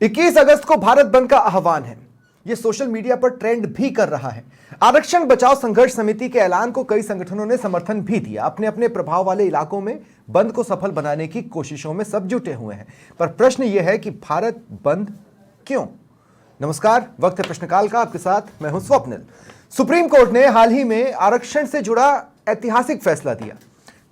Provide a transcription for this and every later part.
21 अगस्त को भारत बंद का आह्वान है। यह सोशल मीडिया पर ट्रेंड भी कर रहा है। आरक्षण बचाओ संघर्ष समिति के ऐलान को कई संगठनों ने समर्थन भी दिया। अपने अपने प्रभाव वाले इलाकों में बंद को सफल बनाने की कोशिशों में सब जुटे हुए हैं। पर प्रश्न यह है कि भारत बंद क्यों? नमस्कार, वक्त है प्रश्नकाल का। आपके साथ मैं हूं स्वप्निल। सुप्रीम कोर्ट ने हाल ही में आरक्षण से जुड़ा ऐतिहासिक फैसला दिया।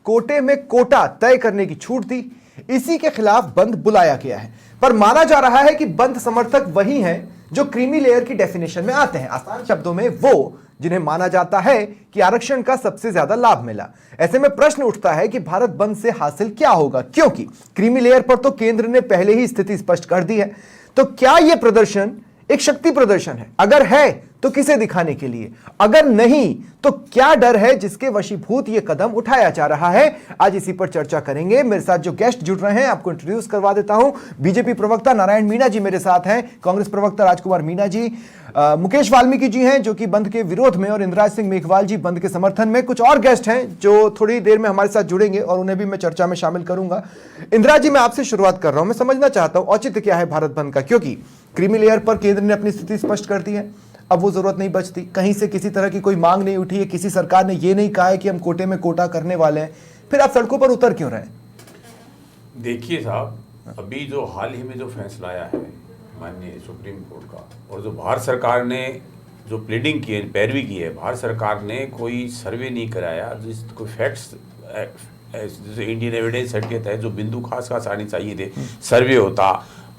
कोटे में कोटा तय करने की छूट दी। इसी के खिलाफ बंद बुलाया गया है, पर माना जा रहा है कि बंद समर्थक वही हैं जो क्रीमी लेयर की डेफिनेशन में आते हैं। आसान शब्दों में वो जिन्हें माना जाता है कि आरक्षण का सबसे ज्यादा लाभ मिला। ऐसे में प्रश्न उठता है कि भारत बंद से हासिल क्या होगा, क्योंकि क्रीमी लेयर पर तो केंद्र ने पहले ही स्थिति स्पष्ट कर दी है। तो क्या यह प्रदर्शन एक शक्ति प्रदर्शन है? अगर है तो किसे दिखाने के लिए? अगर नहीं तो क्या डर है जिसके वशीभूत यह कदम उठाया जा रहा है? आज इसी पर चर्चा करेंगे। मेरे साथ जो गेस्ट जुड़ रहे हैं आपको इंट्रोड्यूस करवा देता हूं। बीजेपी प्रवक्ता नारायण मीणा जी मेरे साथ हैं, कांग्रेस प्रवक्ता राजकुमार मीणा जी, मुकेश वाल्मीकि जी हैं जो कि बंद के विरोध में, और इंद्राज सिंह मेघवाल जी बंद के समर्थन में। कुछ और गेस्ट हैं जो थोड़ी देर में हमारे साथ जुड़ेंगे और उन्हें भी मैं चर्चा में शामिल करूंगा। इंद्राज जी, मैं आपसे शुरुआत कर रहा हूं। मैं समझना चाहता हूं औचित्य क्या है भारत बंद का, क्योंकि क्रीमी लेयर पर केंद्र ने अपनी स्थिति स्पष्ट कर दी है। अब वो जरूरत नहीं बचती, कहीं से किसी तरह की कोई मांग नहीं उठी है, किसी सरकार ने ये नहीं कहा है कि हम कोटे में कोटा करने वाले हैं। फिर आप सड़कों पर उतर क्यों रहे हैं? देखिए साहब, अभी जो हाल ही में जो फैसला आया है माननीय सुप्रीम कोर्ट का, और जो भारत सरकार ने जो प्लीडिंग की है, पैरवी की है, भारत सरकार ने कोई सर्वे नहीं कराया, जिस कोई फैक्ट्स जैसे इंडियन एविडेंस एक्ट के तहत जो बिंदु खास आने चाहिए थे, सर्वे होता,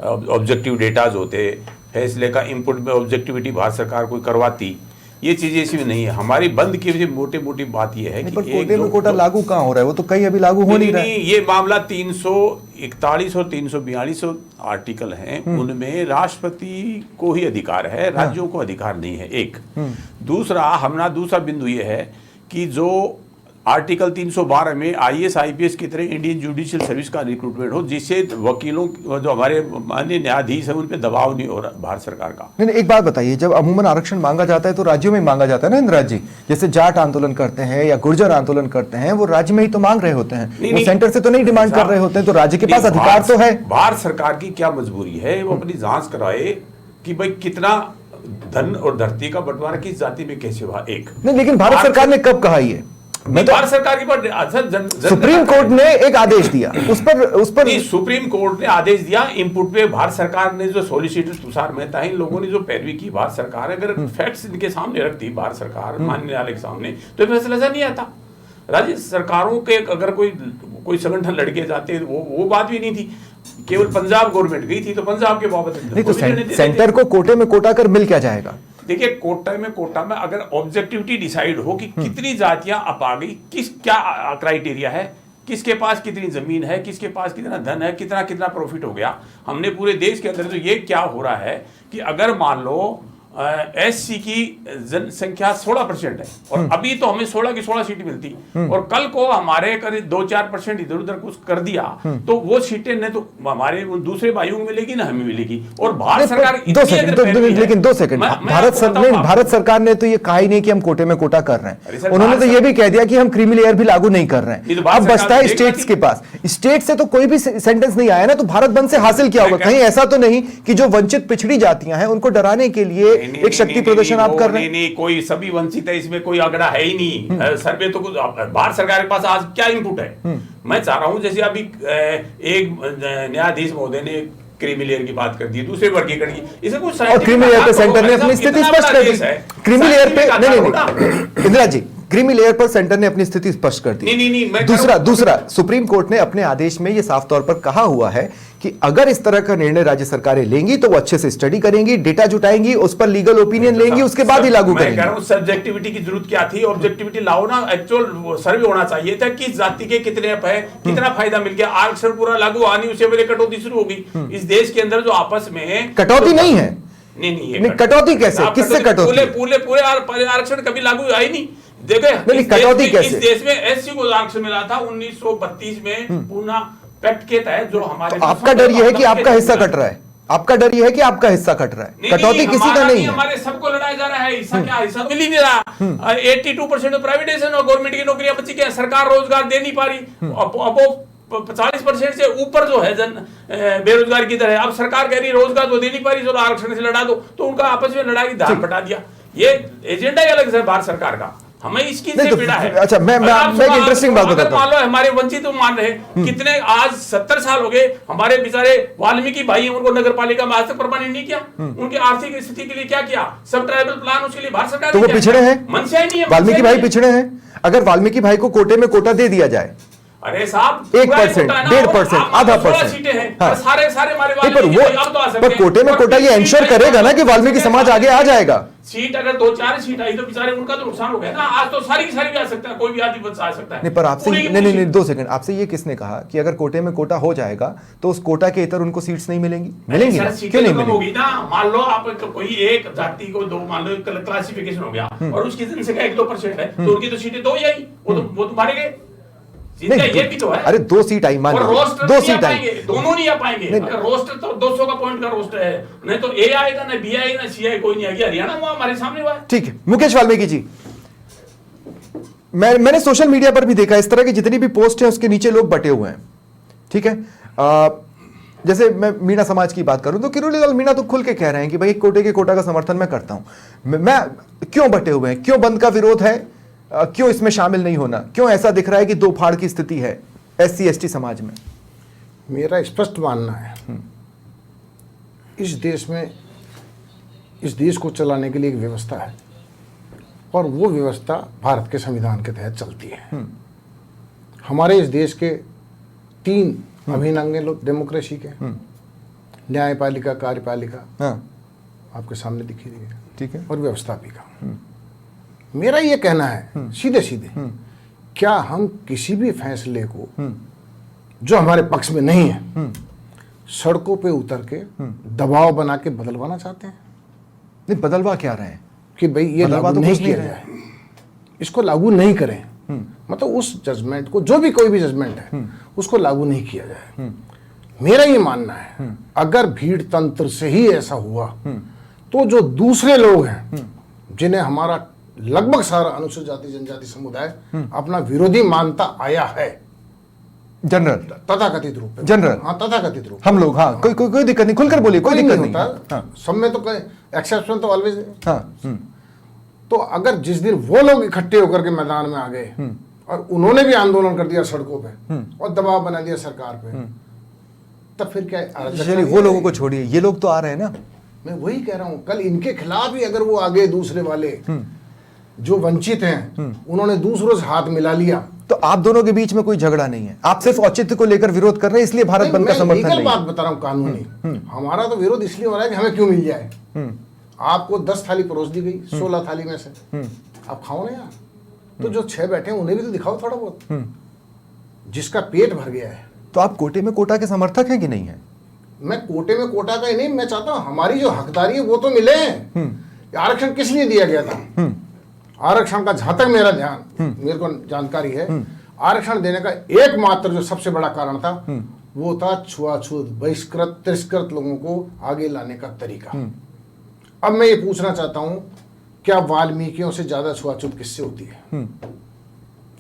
ऑब्जेक्टिव डेटाज होते, फैसले का इनपुट में ऑब्जेक्टिविटी भारत सरकार कोई करवाती, ये चीजें इसमें नहीं है। हमारी बंद की वजह मोटी बात ये है कि कोटे में कोटा लागू कहाँ हो रहा है? वो तो कहीं अभी लागू हो नहीं रहा है। ये मामला 341 और 342 आर्टिकल हैं, उनमें राष्ट्रपति को ही अधिकार है, राज्यों को अधिकार नहीं है। एक दूसरा बिंदु ये है कि जो आर्टिकल 312 में आईएएस आईपीएस की तरह इंडियन जुडिशियल सर्विस का रिक्रूटमेंट हो, जिससे वकीलों जो हमारे माननीय न्यायाधीश है उन पे दबाव नहीं हो रहा भारत सरकार का। नहीं, एक बात बताइए, जब अमूमन आरक्षण मांगा जाता है तो राज्यों में मांगा जाता है ना इंद्राज जी? जैसे जाट आंदोलन करते हैं या गुर्जर आंदोलन करते हैं, वो राज्य में ही तो मांग रहे होते हैं, वो सेंटर से तो नहीं डिमांड कर रहे होते हैं। तो राज्य के पास अधिकार तो है। भारत सरकार की क्या मजबूरी है? वो अपनी जांच कराए कि भाई कितना धन और धरती का बंटवारा किस जाति में कैसे हुआ। एक नहीं, लेकिन भारत सरकार ने कब कहा ये? भारत सरकार के सुप्रीम कोर्ट ने एक आदेश दिया, उस पर सुप्रीम कोर्ट ने आदेश दिया इनपुट पे। भारत सरकार ने जो सॉलिसिटर तुषार मेहता है, इन लोगों ने जो पैरवी की, भारत सरकार अगर फैक्ट्स इनके सामने रखती भारत सरकार मानने वाले के सामने, तो फैसला ऐसा नहीं आता। राज्य सरकारों के अगर कोई संगठन लड़के जाते वो बात भी नहीं थी। केवल पंजाब गवर्नमेंट गई थी तो पंजाब के बाबत नहीं, तो सेंटर को कोटे में कोटा कर मिल क्या जाएगा? देखिए, कोटा में अगर ऑब्जेक्टिविटी डिसाइड हो कि कितनी जातियां अब आ गई, क्या क्राइटेरिया है, किसके पास कितनी जमीन है, किसके पास कितना धन है, कितना प्रॉफिट हो गया। हमने पूरे देश के अंदर तो ये क्या हो रहा है कि अगर मान लो एससी की जनसंख्या 16% है और अभी तो हमें 16 की 16 सीटें मिलती, और कल को हमारे करीब 2-4% इधर उधर कुछ कर दिया तो वो सीटें न तो हमारे दूसरे भाइयों को मिलेगी ना हमें मिलेगी। और भारत सरकार लेकिन 2 सेकंड, भारत सरकार ने तो ये कहा ही नहीं कि हम कोटे में कोटा कर रहे हैं। उन्होंने तो ये भी कह दिया कि हम क्रीमी लेयर भी लागू नहीं कर रहे हैं। अब बचता है स्टेट्स के पास। स्टेट से तो कोई भी सेंटेंस नहीं आया ना, तो भारत बंद से हासिल क्या होगा? कहीं ऐसा तो नहीं कि जो वंचित पिछड़ी जातियां हैं उनको डराने के लिए एक शक्ति प्रदर्शन आप कर रहे हैं? नहीं, कोई सभी वंचित है, इसमें कोई अगड़ा है ही नहीं। सर्वे तो भारत सरकार के पास आज क्या इनपुट है? मैं चाह रहा हूं, जैसे अभी एक न्यायाधीश महोदय ने क्रीमी लेयर की बात कर दी, दूसरे वर्गीकरण की, इसे कुछ क्रीमी लेयर पे सेंटर ने अपनी स्थिति स्पष्ट कर दी। क्रीमी लेयर पे नहीं, इंदिरा जी, क्रीमी लेयर पर सेंटर ने अपनी स्थिति स्पष्ट कर दी। नहीं, दूसरा सुप्रीम कोर्ट ने अपने आदेश में यह साफ तौर पर कहा हुआ है कि अगर इस तरह का निर्णय राज्य सरकारें लेंगी तो वो अच्छे से स्टडी करेंगी, डेटा जुटाएंगी, उस पर लीगल ओपिनियन लेंगी, उसके बाद ही लागू करेंगी। मैं कह रहा हूं सब्जेक्टिविटी की जरूरत क्या थी? ऑब्जेक्टिविटी लाओ ना, एक्चुअल सर्वे होना चाहिए था, किस जाति के कितने है, कितना फायदा मिल गया। आरक्षण पूरा लागू हुआ नहीं, उससे मेरे कटौती शुरू होगी। इस देश के अंदर जो आपस में कटौती नहीं है। नहीं, कटौती कैसे? किससे कटौती? पूरे आरक्षण कभी लागू हुआ ही नहीं। देखिए, कटौती कैसे? इस देश में एससी को आरक्षण मिला था 1932 में पूना पैक्ट के तहत, जो हमारे। आपका डर यह है कि आपका हिस्सा कट रहा है? आपका डर यह है कि आपका हिस्सा कट रहा है? कटौती किसी का नहीं है। हमारे सबको लड़ाया जा रहा है। हिस्सा क्या? हिस्सा मिल ही नहीं रहा। 82% प्राइवेटाइजेशन और गवर्नमेंट की नौकरियां बची, क्या सरकार रोजगार दे नहीं पा रही। अब 40% से ऊपर जो है बेरोजगार की दर है। अब सरकार कह रही है रोजगार तो दे नहीं पा रही, चलो आरक्षण से लड़ा दो, तो उनका आपस में लड़ाई धार बटा दिया। ये एजेंडा ही अलग है भारत सरकार का, हमें इसकी से पीड़ा है। अच्छा, मैं एक इंटरेस्टिंग बात बताता हूं। मान लो हमारे वंचित तो मान रहे कितने, आज 70 साल हो गए, हमारे बेचारे वाल्मीकि भाई उनको नगर पालिका में आज तक प्रमाणित नहीं किया। उनकी आर्थिक स्थिति के लिए क्या किया? सब ट्राइबल प्लान उसके लिए भारत सरकार तो वो पिछड़े हैं, मनसा ही नहीं है। वाल्मीकि भाई पिछड़े हैं। अगर वाल्मीकि भाई को कोटे में कोटा दे दिया जाए, अरे साहब 1%, 1.5%, आधा परसेंट सीटें हैं, हाँ। सारे हमारे पर कोटे में कोटा ये इंश्योर करेगा ना कि वाल्मीकि समाज आगे आ जाएगा। सीट अगर 2-4 सीट आई तो बेचारे उनका तो नुकसान हो गया ना। आज तो सारी की सारी भी आ सकता है, कोई भी आदमी बच आ सकता है। नहीं, पर आपसे नहीं 2 सेकंड, आपसे ये किसने कहा कि अगर कोटे में कोटा हो जाएगा तो उस कोटा के इतर उनको सीट्स नहीं मिलेंगी? मिलेंगी ना, क्यों नहीं मिलेंगी ना? मान लो आप कोई एक जाति को दो, मान लो क्लासिफिकेशन हो गया और उसकी जनसंख्या 1-2% है, तो उनकी तो सीटें 2 ही आई, वो तो मारे गए। ये भी तो है। अरे 2 सीट आई, मान लो 2 सीट आई, दोनों नहीं आ पाएंगे। अगर रोस्टर तो 200 का पॉइंट का रोस्टर है, नहीं तो ए आएगा ना बी आएगा ना सी आएगा, कोई नहीं आएगा। हरियाणा हुआ हमारे सामने हुआ। ठीक है मुकेश वाल्मीकि जी, मैंने सोशल मीडिया पर भी देखा इस तरह की जितनी भी पोस्ट है उसके नीचे लोग बटे हुए हैं। ठीक है, जैसे मैं मीणा समाज की बात करूं तो किरोड़ी लाल मीणा तो खुल के कह रहे हैं कि भाई कोटे के कोटा का समर्थन मैं करता हूं। मैं क्यों बटे हुए हैं? क्यों बंद का विरोध है? क्यों इसमें शामिल नहीं होना? क्यों ऐसा दिख रहा है कि दो फाड़ की स्थिति है SC ST समाज में? मेरा स्पष्ट मानना है इस देश में, इस देश को चलाने के लिए एक व्यवस्था है और वो व्यवस्था भारत के संविधान के तहत चलती है। हमारे इस देश के 3 अभिन्न अंग हैं डेमोक्रेसी के, न्यायपालिका, कार्यपालिका, आपके सामने दिखी रही है, ठीक है, और व्यवस्थापिका। मेरा ये कहना है सीधे सीधे, क्या हम किसी भी फैसले को जो हमारे पक्ष में नहीं है सड़कों पे उतर के दबाव बना के बदलवाना चाहते हैं? नहीं, बदलवा क्या रहे हैं कि भाई ये लागू तो नहीं किया जाए, इसको लागू नहीं करें, मतलब उस जजमेंट को, जो भी कोई भी जजमेंट है उसको लागू नहीं किया जाए। मेरा ये मानना है अगर भीड़ तंत्र से ही ऐसा हुआ तो जो दूसरे लोग हैं जिन्हें हमारा लगभग सारा अनुसूचित जाति जनजाति समुदाय अपना विरोधी मानता आया है, जनरल तथाकथित रूप में, जनरल, हाँ तथाकथित रूप, हम लोग, हाँ, कोई दिक्कत नहीं, खुलकर बोलिए, कोई दिक्कत नहीं होता, सब में तो एक्सेप्शन तो ऑलवेज है। हाँ, तो अगर जिस दिन वो लोग इकट्ठे होकर के मैदान में आ गए और उन्होंने भी आंदोलन कर दिया सड़कों पे और दबाव बना दिया सरकार पे, तब फिर क्या? चलिए वो लोगों को छोड़िए, ये लोग तो आ रहे हैं ना। मैं वही कह रहा हूं, कल इनके खिलाफ ही अगर वो आगे दूसरे वाले जो वंचित हैं उन्होंने दूसरों से हाथ मिला लिया, तो आप दोनों के बीच में कोई झगड़ा नहीं है, आप सिर्फ औचित्य को लेकर विरोध कर रहे हैं, इसलिए भारत बंद का समर्थन नहीं। बात बता रहा हूं, कानूनी हमारा तो विरोध इसलिए हो रहा है कि हमें क्यों मिल जाए। आपको 10 थाली परोस दी गई 16 थाली में से, आप खाओ ना यार, तो जो 6 बैठे हैं उन्हें भी तो दिखाओ थोड़ा बहुत, जिसका पेट भर गया है। तो आप कोटे में कोटा के समर्थक हैं कि नहीं है? मैं कोटे में कोटा का ही नहीं, मैं चाहता हूं हमारी जो हकदारी है वो तो मिले। आरक्षण किस लिए दिया गया था? आरक्षण का जहां तक मेरा ध्यान, मेरे को जानकारी है, आरक्षण देने का एकमात्र जो सबसे बड़ा कारण था वो था छुआछूत, बहिष्कृत, तिरस्कृत लोगों को आगे लाने का तरीका। अब मैं ये पूछना चाहता हूं, क्या वाल्मीकियों से ज्यादा छुआछूत किससे होती है?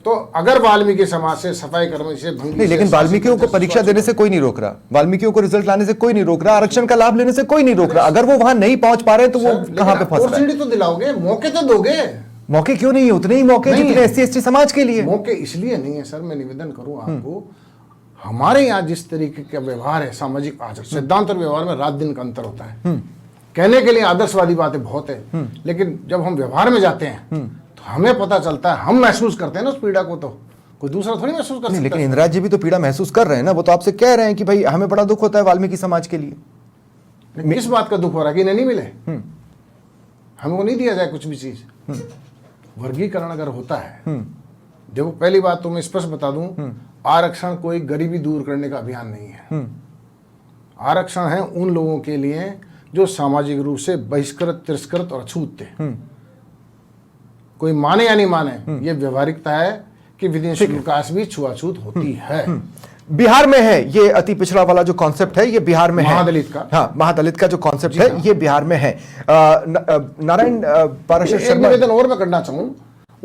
तो अगर वाल्मीकि समाज से, सफाई कर्मी से, भंगी नहीं, लेकिन वाल्मीकियों को परीक्षा देने से कोई नहीं रोक रहा, वाल्मीकियों को रिजल्ट लाने से कोई नहीं रोक रहा, आरक्षण का लाभ लेने से कोई नहीं रोक रहा। अगर वो वहां नहीं पहुंच पा रहे तो वो कहां पे फंस रहे हैं? तो दिलाओगे, मौके तो दोगे। मौके क्यों नहीं? उतने ही मौके जितने SC ST समाज के लिए। मौके इसलिए नहीं है सर, मैं निवेदन करूं आपको, हमारे यहाँ जिस तरीके का व्यवहार है, सामाजिक आचरण, सिद्धांत और व्यवहार में रात दिन का अंतर होता है। कहने के लिए आदर्शवादी बातें बहुत है, लेकिन जब हम व्यवहार में जाते हैं तो हमें पता चलता है, हम महसूस करते हैं ना उस पीड़ा को, तो कोई दूसरा थोड़ी महसूस कर सकता है। लेकिन इंदिरा जी भी तो पीड़ा महसूस कर रहे हैं ना, वो तो आपसे कह रहे हैं कि भाई हमें बड़ा दुख होता है वाल्मीकि समाज के लिए। किस बात का दुख हो रहा है कि इन्हें नहीं मिले, हमको नहीं दिया जाए कुछ भी चीज? वर्गीकरण अगर होता है, देखो पहली बात तो मैं स्पष्ट बता दूं, आरक्षण कोई गरीबी दूर करने का अभियान नहीं है। आरक्षण है उन लोगों के लिए जो सामाजिक रूप से बहिष्कृत, तिरस्कृत और अछूत थे। कोई माने या नहीं माने, ये व्यवहारिकता है कि विदेशी विकास भी छुआछूत होती है। बिहार में है ये अति पिछड़ा वाला जो कॉन्सेप्ट है, ये बिहार में महादलित है। का, हाँ, महादलित का जो कॉन्सेप्ट है ये बिहार में है। नारायण पाराशर शर्मा, निवेदन और मैं करना चाहूँ,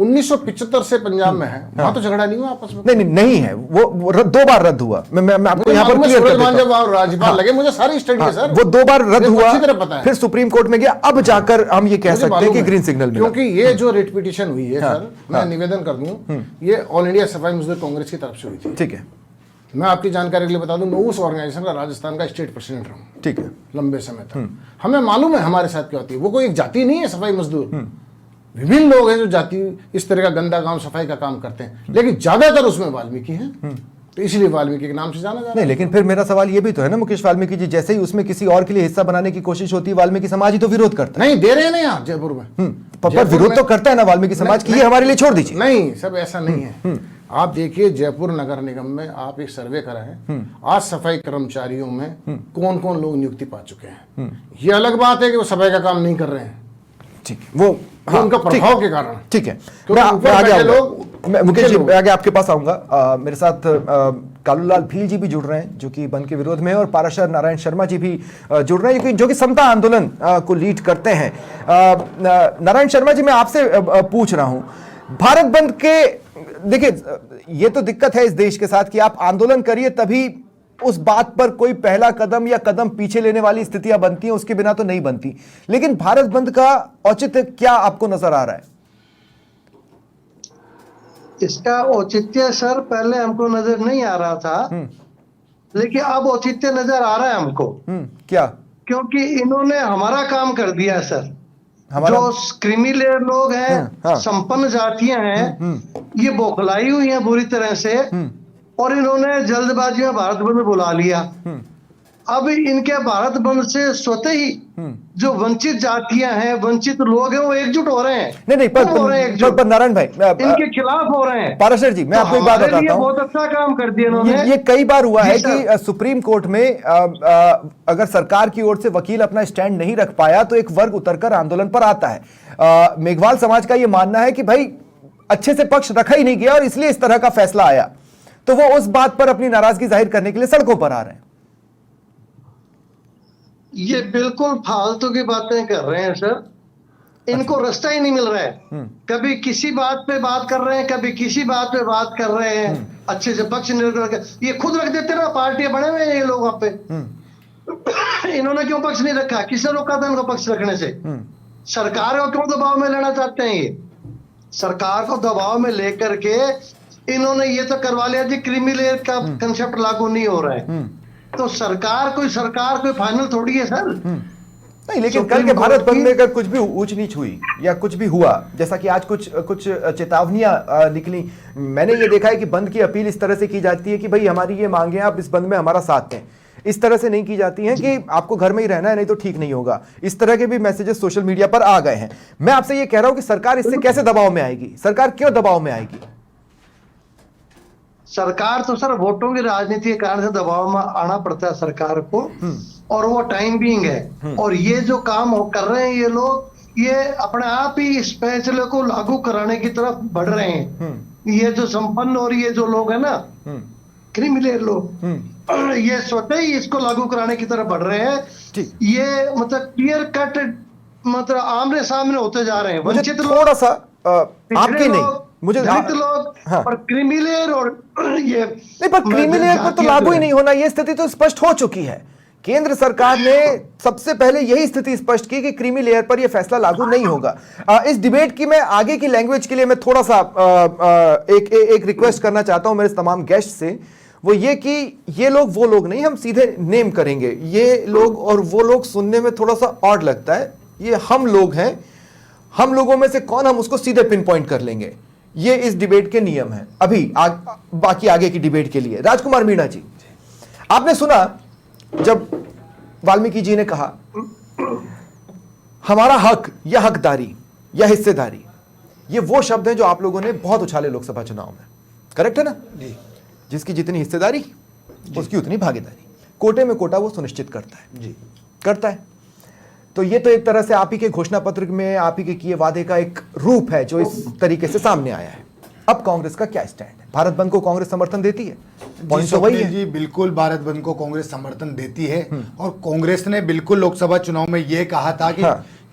1975 से पंजाब में है, वहां तो झगड़ा नहीं हुआ आपस में। नहीं है, वो 2 बार रद्द हुआ। मैं आपको यहाँ पर मुझे क्लियर कर सूरजभान देता जब वहाँ राज्यपाल लगे, मुझे सारी स्टडी है सर। वो 2 बार रद्द मुझे हुआ, अच्छी तरह पता है। फिर सुप्रीम कोर्ट में गया, अब जाकर हम ये कह मुझे सकते हैं मालूम कि है, ग्रीन सिग्नल मिला। क्योंकि ये जो रेट पिटीशन हुई है सर, मैं निवेदन कर दूं, ये ऑल इंडिया सफाई मजदूर कांग्रेस की तरफ से हुई थी। ठीक है, मैं आपकी जानकारी के लिए बता दूं, मैं उस ऑर्गेनाइजेशन का राजस्थान का स्टेट प्रेसिडेंट रहा हूं ठीक है, लंबे समय तक। हमें मालूम है हमारे साथ क्या होती है। वो कोई एक जाति नहीं है सफाई मजदूर, विभिन्न लोग हैं जो जाति इस तरह का गंदा काम, सफाई का काम करते हैं, लेकिन ज्यादातर उसमें वाल्मीकि हैं, तो इसलिए वाल्मीकि के नाम से जाना जा रहा है। नहीं, लेकिन फिर मेरा सवाल ये भी तो है ना मुकेश वाल्मीकि जी, जैसे ही उसमें किसी और के लिए हिस्सा बनाने की कोशिश होती है, वाल्मीकि समाज ही तो विरोध करता है। नहीं दे रहे हैं ना यहाँ जयपुर में, पर विरोध तो करता है ना वाल्मीकि समाज की, ये हमारे लिए छोड़ दीजिए। नहीं सब ऐसा नहीं है। आप देखिए जयपुर नगर निगम में आप एक सर्वे कराएं, आज सफाई कर्मचारियों में कौन कौन लोग नियुक्ति पा चुके हैं। ये अलग बात है कि वो सफाई का काम नहीं कर रहे हैं, ठीक है, वो उनका प्रभाव के कारण। ठीक है, क्योंकि मैं ऊपर आगे बैठे आऊंगा। लोग- मैं मुकेश जी मैं आगे आपके पास आऊंगा। मेरे साथ कालूलाल भील जी भी जुड़ रहे हैं जो कि बंद के विरोध में, और पाराशर नारायण शर्मा जी भी जुड़ रहे हैं जो कि समता आंदोलन को लीड करते हैं। नारायण शर्मा जी, मैं आपसे पूछ रहा हूं, भारत बंद के, देखिए ये तो दिक्कत है इस देश के साथ कि आप आंदोलन करिए तभी उस बात पर कोई पहला कदम या कदम पीछे लेने वाली स्थितियां बनती हैं, उसके बिना तो नहीं बनती। लेकिन भारत बंद का औचित्य क्या आपको नजर आ रहा है? इसका औचित्य सर पहले हमको नजर नहीं आ रहा था, लेकिन अब औचित्य नजर आ रहा है हमको। क्या? क्योंकि इन्होंने हमारा काम कर दिया है सर। हमारा? जो क्रीमी लेयर लोग हैं, हाँ। संपन्न जातियां हैं, ये बौखलाई हुई हैं बुरी तरह से, और इन्होंने जल्दबाजी में भारत बंद बुला लिया। अब इनके भारत बंद से स्वतः ही जो वंचित जातियां हैं, वंचित लोग हैं, वो एकजुट हो रहे हैं। नहीं हो रहे हैं एकजुट। पर नारायण भाई, इनके खिलाफ हो रहे हैं। पाराशर जी, मैं आपको एक बात हमारे लिए बताता हूं, बहुत अच्छा काम कर दिया इन्होंने। ये कई बार हुआ है जी कि सुप्रीम कोर्ट में अगर सरकार की ओर से वकील अपना स्टैंड नहीं रख पाया तो एक वर्ग उतरकर आंदोलन पर आता है। मेघवाल समाज का यह मानना है कि भाई अच्छे से पक्ष रखा ही नहीं गया और इसलिए इस तरह का फैसला आया, तो वो उस बात पर अपनी नाराजगी जाहिर करने के लिए सड़कों पर आ रहे हैं। ये बिल्कुल फालतू की बातें कर रहे हैं सर। इनको रास्ता ही नहीं मिल रहा है। कभी किसी बात पे बात कर रहे हैं, कभी किसी बात पे बात कर रहे हैं। अच्छे से पक्ष निर्भर कर, ये खुद रख देते ना, पार्टियां बने हुए हैं ये लोग वहां पे। इन्होंने क्यों पक्ष नहीं रखा? किसने रोका था इनको पक्ष रखने से? सरकार को क्यों दबाव में लेना चाहते हैं ये? सरकार को दबाव में लेकर के इन्होंने ये तो करवा लिया जी, क्रीमी लेयर का कंसेप्ट लागू नहीं हो रहा है। तो सरकार कोई फाइनल थोड़ी है सर। नहीं, लेकिन कल के भारत बंद में अगर कुछ भी ऊंच नीच हुई या कुछ भी हुआ, जैसा कि आज कुछ चेतावनियां निकली, मैंने ये देखा है कि बंद की अपील इस तरह से की जाती है कि भाई हमारी ये मांगे, आप इस बंद में हमारा साथ दें। इस तरह से नहीं की जाती है कि आपको घर में ही रहना है, नहीं तो ठीक नहीं होगा। इस तरह के भी मैसेजेस सोशल मीडिया पर आ गए हैं। मैं आपसे ये कह रहा हूं कि सरकार इससे कैसे दबाव में आएगी? सरकार क्यों दबाव में आएगी? सरकार तो सर वोटों की राजनीति के कारण से दबाव में आना पड़ता है सरकार को, और वो टाइम बीइंग है। और ये जो काम कर रहे हैं ये लोग, ये अपने आप ही इस फैसले को लागू कराने की तरफ बढ़ रहे हैं। ये जो संपन्न और ये जो लोग है ना, क्रिमिनल लोग, ये स्वतः ही इसको लागू कराने की तरफ बढ़ रहे हैं। ये मतलब क्लियर कट, मतलब आमने सामने होते जा रहे हैं। मुझे थोड़ा सा आपकी नहीं, मुझे लोग हाँ। और क्रिमिनल और ये नहीं, पर क्रिमिनल पर तो लागू ही नहीं होना, यह स्थिति तो स्पष्ट हो चुकी है। केंद्र सरकार ने सबसे पहले यही स्थिति स्पष्ट की कि क्रीमी लेयर पर यह फैसला लागू नहीं होगा। इस डिबेट की मैं आगे की लैंग्वेज के लिए मैं थोड़ा सा एक रिक्वेस्ट करना चाहता हूं मेरे तमाम गेस्ट से, वो ये कि ये लोग वो लोग नहीं, हम सीधे नेम करेंगे। ये लोग और वो लोग सुनने में थोड़ा सा ऑड लगता है। ये हम लोग हैं, हम लोगों में से कौन, हम उसको सीधे पिन पॉइंट कर लेंगे। ये इस डिबेट के नियम हैं। अभी बाकी आगे की डिबेट के लिए राजकुमार मीणा जी, आपने सुना जब वाल्मीकि जी ने कहा हमारा हक या हकदारी या हिस्सेदारी, ये वो शब्द हैं जो आप लोगों ने बहुत उछाले लोकसभा चुनाव में। करेक्ट है ना जी? जिसकी जितनी हिस्सेदारी उसकी उतनी भागीदारी, कोटे में कोटा वो सुनिश्चित करता है जी, करता है। तो ये तो एक तरह से आप ही के घोषणा पत्र में आप ही के किए वादे का एक रूप है जो इस तरीके से सामने आया है। अब कांग्रेस का क्या स्टैंड है? भारत बंद को कांग्रेस समर्थन देती है? पॉइंट तो वही है जी, बिल्कुल भारत बंद को कांग्रेस समर्थन देती है। और कांग्रेस ने बिल्कुल लोकसभा चुनाव में यह कहा था कि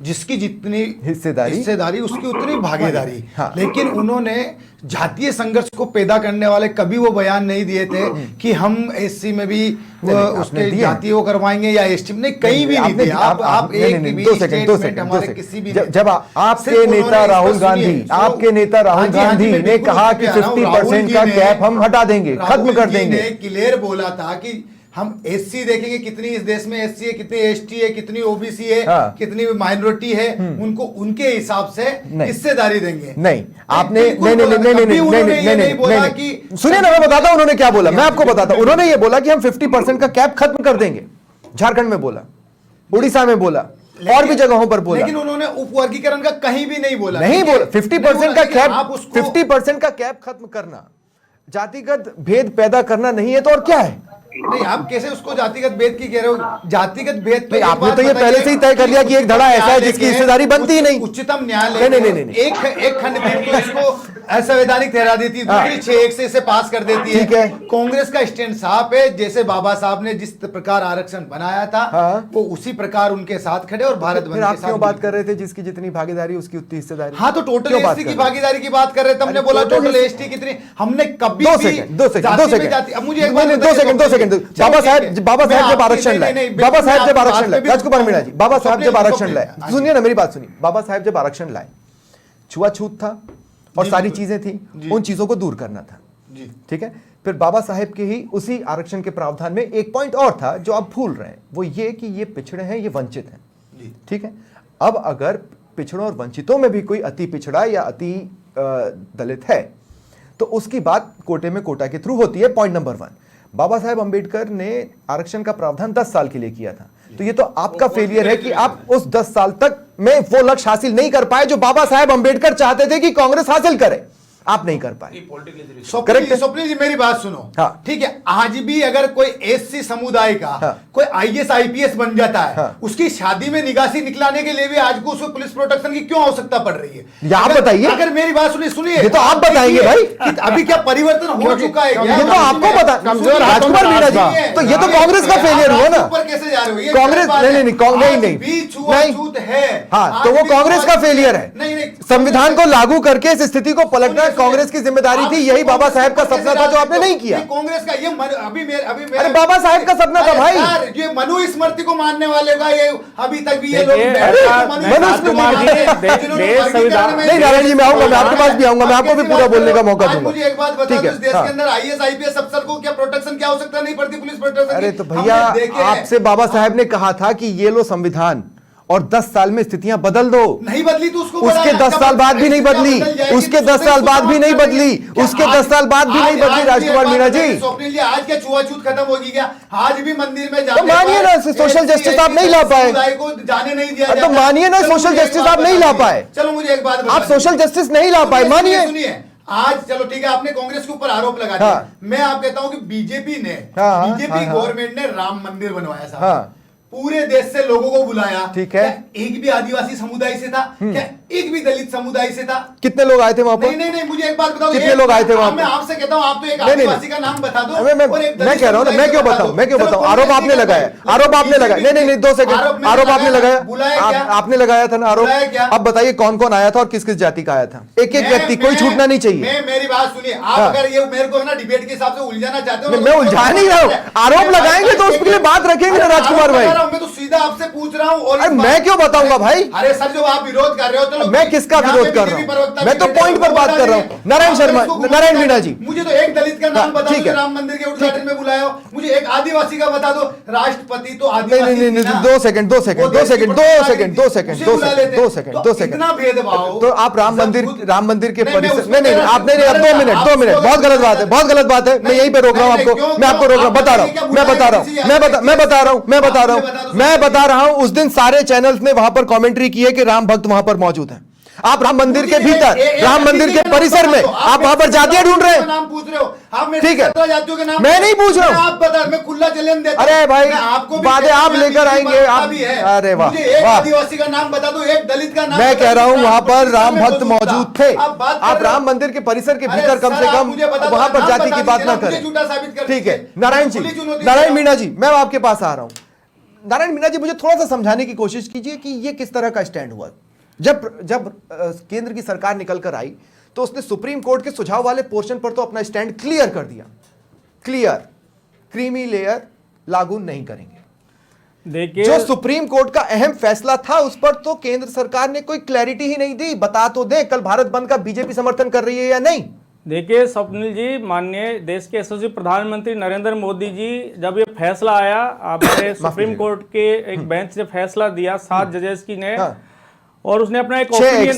जिसकी जितनी हिस्सेदारी उसकी उतनी भागीदारी। हाँ। लेकिन उन्होंने जातीय संघर्ष को पैदा करने वाले कभी वो बयान नहीं दिए थे कि हम एससी में भी उसके जातीय वो करवाएंगे या एसटी में, नहीं कहीं भी नहीं दिया। आप एक भी स्टेटमेंट हमारे किसी भी, जब आपके नेता राहुल गांधी ने कहा कि 50% का कैप हम हटा देंगे, खत्म कर देंगे, क्लियर बोला था कि हम एससी देखेंगे कितनी इस देश में एससी है, कितनी एसटी है, कितनी ओबीसी है, हाँ। कितनी माइनॉरिटी है, उनको उनके हिसाब से हिस्सेदारी देंगे। नहीं, आपने नहीं, सुनिए ना, मैं बताता हूं उन्होंने क्या बोला, मैं आपको बताता हूं। उन्होंने ये बोला कि हम 50% का कैप खत्म कर देंगे, झारखंड में बोला, उड़ीसा में बोला, और भी जगहों पर बोला, लेकिन उन्होंने उपवर्गीकरण का कहीं भी नहीं बोला। 50% का कैप, 50% का कैप खत्म करना जातिगत भेद पैदा करना नहीं है तो और क्या है? नहीं, आप कैसे उसको जातिगत भेद की कह रहे हो? जातिगत भेद तो आपने तो ये पहले से ही तय कर लिया कि एक धड़ा ऐसा है जिसकी हिस्सेदारी बनती ही नहीं। उच्चतम न्यायालय नहीं। एक खंडपीठ तो इसको असंवैधानिक ठहरा देती है, दूसरी 6-1 से इसे पास कर देती है। ठीक है। कांग्रेस का स्टैंड साफ है, जैसे बाबा साहब ने जिस प्रकार आरक्षण बनाया था वो उसी प्रकार उनके साथ खड़े और भारत बंद के आप साथ। क्यों बात कर रहे थे जिसकी जितनी भागीदारी उसकी उतनी हिस्सेदारी? हाँ, तो टोटल एसटी की भागीदारी की बात कर रहे थे, हमने बोला टोटल एसटी कितनी, हमने कभी दो सेकंड अब मुझे एक बात दो सेकंड बाबा साहब जब आरक्षण लाए, बाबा साहब जब आरक्षण लाए, राजकुमार मीणा जी, बाबा साहब जब आरक्षण लाए, सुनिए ना मेरी बात सुनिए, बाबा साहब जब आरक्षण लाए, छुआछूत था और सारी चीजें थी, उन चीजों को दूर करना था, ठीक है। फिर बाबा साहब के ही उसी आरक्षण के प्रावधान में एक पॉइंट और था जो आप भूल रहे हैं, वो ये कि ये पिछड़े हैं, ये वंचित हैं, ठीक है। अब अगर पिछड़ों और वंचितों में भी कोई अति पिछड़ा या अति दलित है तो उसकी बात कोटे में कोटा के थ्रू होती है। पॉइंट नंबर 1, बाबा साहेब अंबेडकर ने आरक्षण का प्रावधान 10 साल के लिए किया था, तो ये तो आपका फेलियर है कि आप उस 10 साल तक में वो लक्ष्य हासिल नहीं कर पाए जो बाबा साहेब अंबेडकर चाहते थे कि कांग्रेस हासिल करे, आप नहीं कर पाए। स्वप्निल जी मेरी बात सुनो, हाँ। ठीक है, आज भी अगर कोई एससी समुदाय का कोई आईएएस आईपीएस बन जाता है, उसकी शादी में निकासी निकलाने के लिए भी आज को उसको पुलिस प्रोटेक्शन की क्यों आवश्यकता पड़ रही है? आप बताइए। अगर मेरी बात सुनिए, ये तो आप बताएंगे भाई, अभी क्या परिवर्तन हो चुका है? ये तो आपको पता, राजकुमार मीणा जी, तो ये तो कांग्रेस का फेलियर हुआ ना। ऊपर कैसे जा रहे हो? कांग्रेस नहीं, हाँ, तो वो कांग्रेस का फेलियर है। संविधान को लागू करके इस स्थिति को पलटना कांग्रेस की जिम्मेदारी थी, यही बाबा साहब का सपना था जो आपने नहीं किया। कांग्रेस का ये अभी अरे बाबा साहब का सपना था भाई, ये मनुस्मृति को मानने वाले का ये अभी तक भी ये लोग नहीं। नारायण जी मैं आऊंगा, मैं आपके पास भी आऊंगा, मैं आपको भी पूरा बोलने का मौका दूंगा। मुझे एक बात बता दो, इस देश के अंदर आईएएस आईपीएस अफसर को क्या प्रोटेक्शन की आवश्यकता नहीं पड़ती, पुलिस प्रोटेक्शन? अरे तो भैया आपसे बाबा साहब ने कहा था कि ये लो संविधान और 10 साल में स्थितियां बदल दो, नहीं बदली तो उसके 10 साल बाद भी नहीं बदली, उसके 10 साल बाद भी नहीं बदली, उसके 10 साल बाद भी नहीं बदली। राजकुमार मीणा जी, स्वप्निल जी, आज क्या छुआछूत खत्म होगी क्या? आज भी मंदिर में तो मानिए ना सोशल जस्टिस आप नहीं ला पाए, को जाने नहीं दिया, तो मानिए ना सोशल जस्टिस आप नहीं ला पाए। चलो मुझे एक बात, आप सोशल जस्टिस नहीं ला पाए, मानिए। सुनिए, आज चलो ठीक है, आपने कांग्रेस के ऊपर आरोप लगा दिया, मैं आप कहता हूं कि बीजेपी गवर्नमेंट ने राम मंदिर बनवाया साहब, पूरे देश से लोगों को बुलाया, ठीक है, एक भी आदिवासी समुदाय से था क्या? एक भी दलित समुदाय से था? कितने लोग आए थे वहां पर? नहीं, मुझे एक बात बताओ, कितने लोग आए थे वहां पर? मैं आपसे कहता हूं, आप तो एक आदिवासी का नाम बता दो। मैं कह रहा हूं, मैं क्यों बताऊं? आरोप आपने लगाया, आरोप आपने लगाया। नहीं 2 सेकंड, आरोप आपने लगाया, आपने लगाया था ना आरोप। अब बताइए कौन कौन आया था और किस किस जाति का आया था? एक व्यक्ति, कोई छूटना नहीं चाहिए। मेरी बात सुनिए, आप अगर ये मेरे को ना डिबेट के हिसाब से उलझाना चाहते हो, मैं उलझा नहीं रहा हूं, आरोप लगाएंगे तो उसके लिए बात रखेंगे ना राजकुमार भाई। मैं तो सीधा आपसे पूछ रहा हूं, और मैं क्यों बताऊंगा भाई? अरे सर, जो आप विरोध कर रहे हो, चलो मैं किसका विरोध कर रहा हूं? मैं तो पॉइंट पर बात कर रहा हूं। नारायण शर्मा, नारायण मीणा जी, मुझे तो एक दलित का नाम बता दो राम मंदिर के उद्घाटन में बुलाया हो, मुझे एक आदिवासी का बता दो, राष्ट्रपति तो आदिवासी। नहीं 2 सेकंड, इतना भेदभाव। तो आप राम मंदिर के परिसर, नहीं आप नहीं, अब 2 मिनट, बहुत गलत बात है, बहुत गलत बात है। मैं यहीं पे रोक रहा हूं आपको, मैं आपको रोक रहा हूं, बता रहा हूं, मैं बता रहा हूं। उस दिन सारे चैनल्स ने वहां पर कमेंट्री की है कि राम भक्त वहां पर मौजूद है। आप राम मंदिर के भीतर, राम मंदिर के परिसर में आप वहां पर जातियां ढूंढ रहे हैं, नाम पूछ रहे हो आप? ठीक है, जातियों के नाम मैं नहीं पूछ रहा हूं, आप बता, मैं खुला चैलेंज देता हूं। अरे भाई, आपको बातें आप लेकर आएंगे आप। अरे वाह, एक आदिवासी का नाम बता दो, एक दलित का नाम। मैं कह रहा हूं वहां पर राम भक्त मौजूद थे। आप राम मंदिर के परिसर के भीतर कम से कम वहां पर जाति की बात ना करें, ठीक है। नारायण जी, नारायण मीणा जी, मैं आपके पास आ रहा हूं। नारायण मीणा जी, मुझे थोड़ा सा समझाने की कोशिश कीजिए कि ये किस तरह का स्टैंड हुआ। जब केंद्र की सरकार निकल कर आई तो उसने सुप्रीम कोर्ट के सुझाव वाले पोर्शन पर तो अपना स्टैंड क्लियर कर दिया, क्लियर, क्रीमी लेयर लागू नहीं करेंगे। देखिए, जो सुप्रीम कोर्ट का अहम फैसला था उस पर तो केंद्र सरकार ने कोई क्लैरिटी ही नहीं दी। बता तो दे, कल भारत बंद का बीजेपी समर्थन कर रही है या नहीं? देखिए स्वप्निल जी, माननीय देश के यशस्वी प्रधानमंत्री नरेंद्र मोदी जी, जब ये फैसला आया हमारे सुप्रीम कोर्ट के एक बेंच ने फैसला दिया 7 जजेस की ने, और उसने अपना एक ओपिनियन,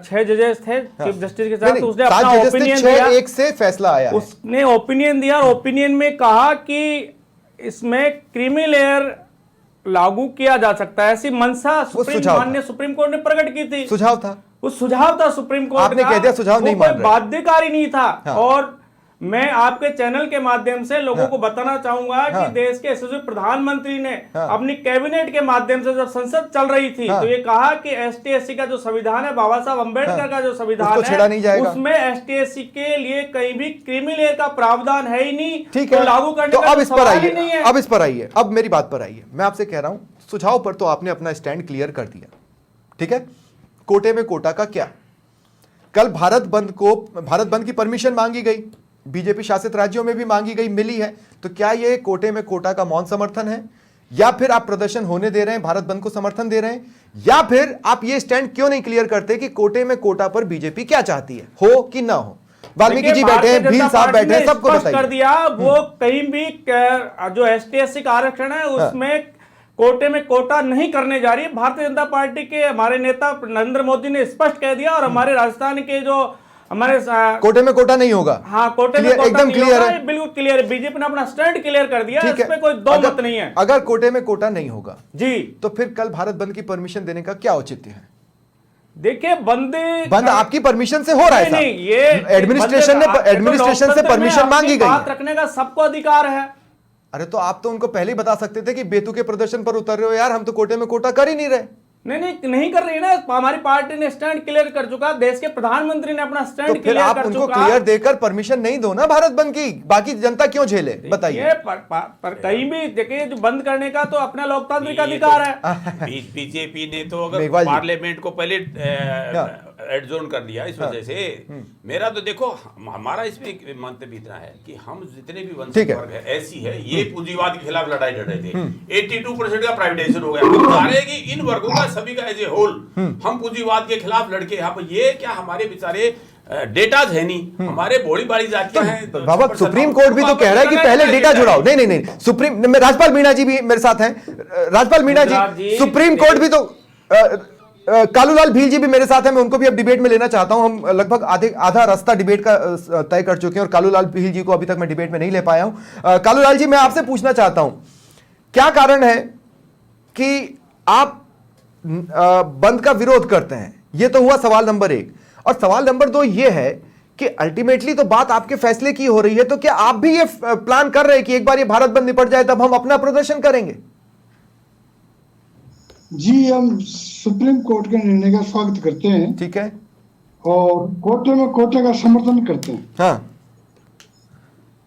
6 जजेस थे चीफ जस्टिस के साथ, तो उसने अपना ओपिनियन दिया, 6-1 से फैसला आया, उसने ओपिनियन दिया और ओपिनियन में कहा कि इसमें क्रीमी लेयर लागू किया जा सकता है, ऐसी मंशा माननीय सुप्रीम कोर्ट ने प्रकट की थी। सुझाव था, वो सुझाव था सुप्रीम कोर्ट आपने कह दिया सुझाव नहीं मान रहे, बाध्यकारी नहीं था। हाँ। और मैं आपके चैनल के माध्यम से लोगों को बताना चाहूंगा कि देश के यशस्वी प्रधानमंत्री ने अपनी कैबिनेट के माध्यम से जब संसद चल रही थी तो ये कहा कि एसटी-एससी का जो संविधान है, बाबा साहब अम्बेडकर का जो संविधान है, उसमें एसटी-एससी के लिए कहीं भी क्रीमी लेयर का प्रावधान है ही नहीं, ठीक है, लागू करने तो का अब इस पर आइए, अब इस पर आइए, अब मेरी बात पर आइए। मैं आपसे कह रहा हूं, सुझाव पर तो आपने अपना स्टैंड क्लियर कर दिया, ठीक है, कोटे में कोटा का क्या? कल भारत बंद की परमिशन मांगी गई, बीजेपी शासित राज्यों में भी मांगी गई, मिली है, तो क्या ये कोटे में कोटा का मौन समर्थन है, या फिर आप प्रदर्शन होने दे रहे हैं, भारत बंद को समर्थन दे रहे हैं, या फिर आप ये स्टैंड क्यों नहीं क्लियर करते कि कोटे में कोटा पर बीजेपी क्या चाहती है, हो कि ना हो? वाल्मीकि जी बैठे हैं, भील साहब बैठे हैं, सबको बताइए। कर दिया वो कहीं भी जो एसटी-एससी का आरक्षण है उसमें कोटे में कोटा नहीं करने जा रही है। भारतीय जनता पार्टी के हमारे नेता नरेंद्र मोदी ने स्पष्ट कह दिया, और हमारे राजस्थान के जो हमारे कोटे में कोटा नहीं होगा, हाँ, कोटे में कोटा एकदम क्लियर है, बिल्कुल क्लियर है। बीजेपी ने अपना स्टैंड क्लियर कर दिया, इसमें कोई दो मत नहीं है। अगर कोटे में कोटा नहीं होगा जी, तो फिर कल भारत बंद की परमिशन देने का क्या औचित्य है? देखिए, बंद आपकी परमिशन से हो रहा है, नहीं, ये एडमिनिस्ट्रेशन से परमिशन मांगी गई, बात रखने का सबको अधिकार है। अरे तो आप तो उनको पहले ही बता सकते थे कि बेतुके प्रदर्शन पर उतर रहे हो यार, हम तो कोटे में कोटा कर ही नहीं रहे। नहीं कर रही है ना, हमारी पार्टी ने स्टैंड क्लियर कर चुका, देश के प्रधानमंत्री ने अपना स्टैंड तो फिर आप उनको क्लियर देकर परमिशन नहीं दो ना भारत बंद की, बाकी जनता क्यों झेले, बताइए। पर कहीं भी देखिए, जो बंद करने का तो अपना लोकतांत्रिक अधिकार है। बीजेपी ने तो अगर पार्लियामेंट को पहले एडजोन कर दिया इस वजह से, मेरा तो देखो, हमारा इसमें एक मंतव्य इतना है कि हम जितने भी वंचित वर्ग है, ऐसी है, ये पूंजीवाद के खिलाफ लड़ाई लड़ रहे थे, 82% का प्राइवेटाइजेशन हो गया, हम चाह रहे हैं कि इन वर्गों का सभी का एज ए होल हम पूंजीवाद के खिलाफ लड़के, हम ये क्या हमारे बेचारे डेटाज है नहीं, हमारे बोली बाड़ी जातियां हैं। बाबा सुप्रीम कोर्ट भी तो कह रहा है कि पहले डेटा जुड़ाओ। नहीं, सुप्रीम, राजपाल मीणा जी भी मेरे साथ हैं, राजपाल मीणा जी, सुप्रीम कोर्ट भी तो, कालूलाल भील जी भी मेरे साथ हैं, मैं उनको भी अब डिबेट में लेना चाहता हूं। हम लगभग आधा रास्ता डिबेट का तय कर चुके हैं और कालूलाल भील जी को अभी तक मैं डिबेट में नहीं ले पाया हूं। कालूलाल जी, मैं आपसे पूछना चाहता हूं, क्या कारण है कि आप बंद का विरोध करते हैं? यह तो हुआ सवाल नंबर 1, और सवाल नंबर 2 यह है कि अल्टीमेटली तो बात आपके फैसले की हो रही है, तो क्या आप भी ये प्लान कर रहे हैं कि एक बार ये भारत बंद निपट जाए तब हम अपना प्रदर्शन करेंगे? जी, हम सुप्रीम कोर्ट के निर्णय का स्वागत करते हैं, ठीक है, और कोटे में कोटे का समर्थन करते हैं। हाँ,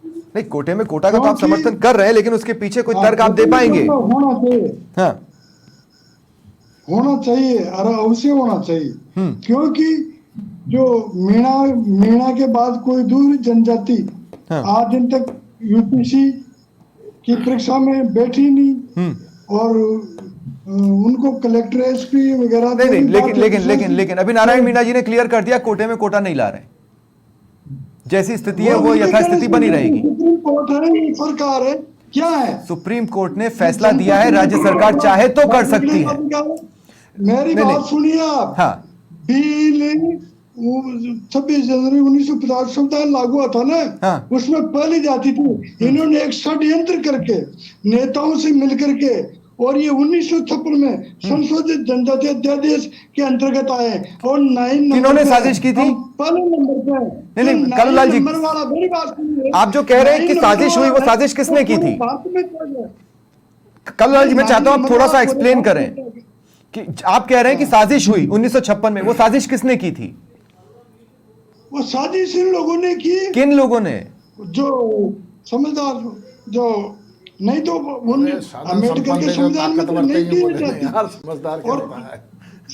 नहीं, कोटे में कोटा का तो आप समर्थन कर रहे हैं, लेकिन उसके पीछे कोई तर्क आप दे पाएंगे? होना चाहिए, हाँ, होना चाहिए, और अवश्य होना चाहिए, क्योंकि जो मीणा के बाद कोई दूसरी जनजाति आज दिन तक यूपीसी की परीक्षा में बैठी नहीं, और उनको कलेक्टर एसपी वगैरह नहीं, लेकिन अभी नारायण मीणा जी ने क्लियर कर दिया कोटे में कोटा नहीं ला रहे, जैसी स्थिति है वो यथास्थिति बनी रहेगी। सरकार है क्या है, सुप्रीम कोर्ट ने फैसला दिया है, राज्य सरकार चाहे तो कर सकती है। मेरी बात सुनिए आप, हाँ, बिल 26 जनवरी 1950 संविधान लागू हुआ था ना, हाँ, उसमें पहली जाती थी, इन्होंने एक षड्यंत्र करके नेताओं से मिलकर के, और ये 1956 में संशोधित जनजातीय अध्यादेश के अंतर्गत आए, और 9 किन्होंने साजिश की थी? पहले नंबर पे। नहीं, कालूलाल जी, मेरी बात सुनिए, आप जो कह रहे हैं कि साजिश हुई, वो साजिश किसने की थी? कालूलाल जी, मैं चाहता हूं आप थोड़ा सा एक्सप्लेन करें कि आप कह रहे हैं कि साजिश हुई 1956 में, वो साजिश किसने की थी? वो साजिश इन लोगों ने की। किन लोगों ने? जो समझदार, जो नहीं तो उन साधन अम्बेडकर संपन्न के जो संविधान में तो ताकतवर थे, नहीं ये दिए बोले जाते। यार समझदार क्या और होता है।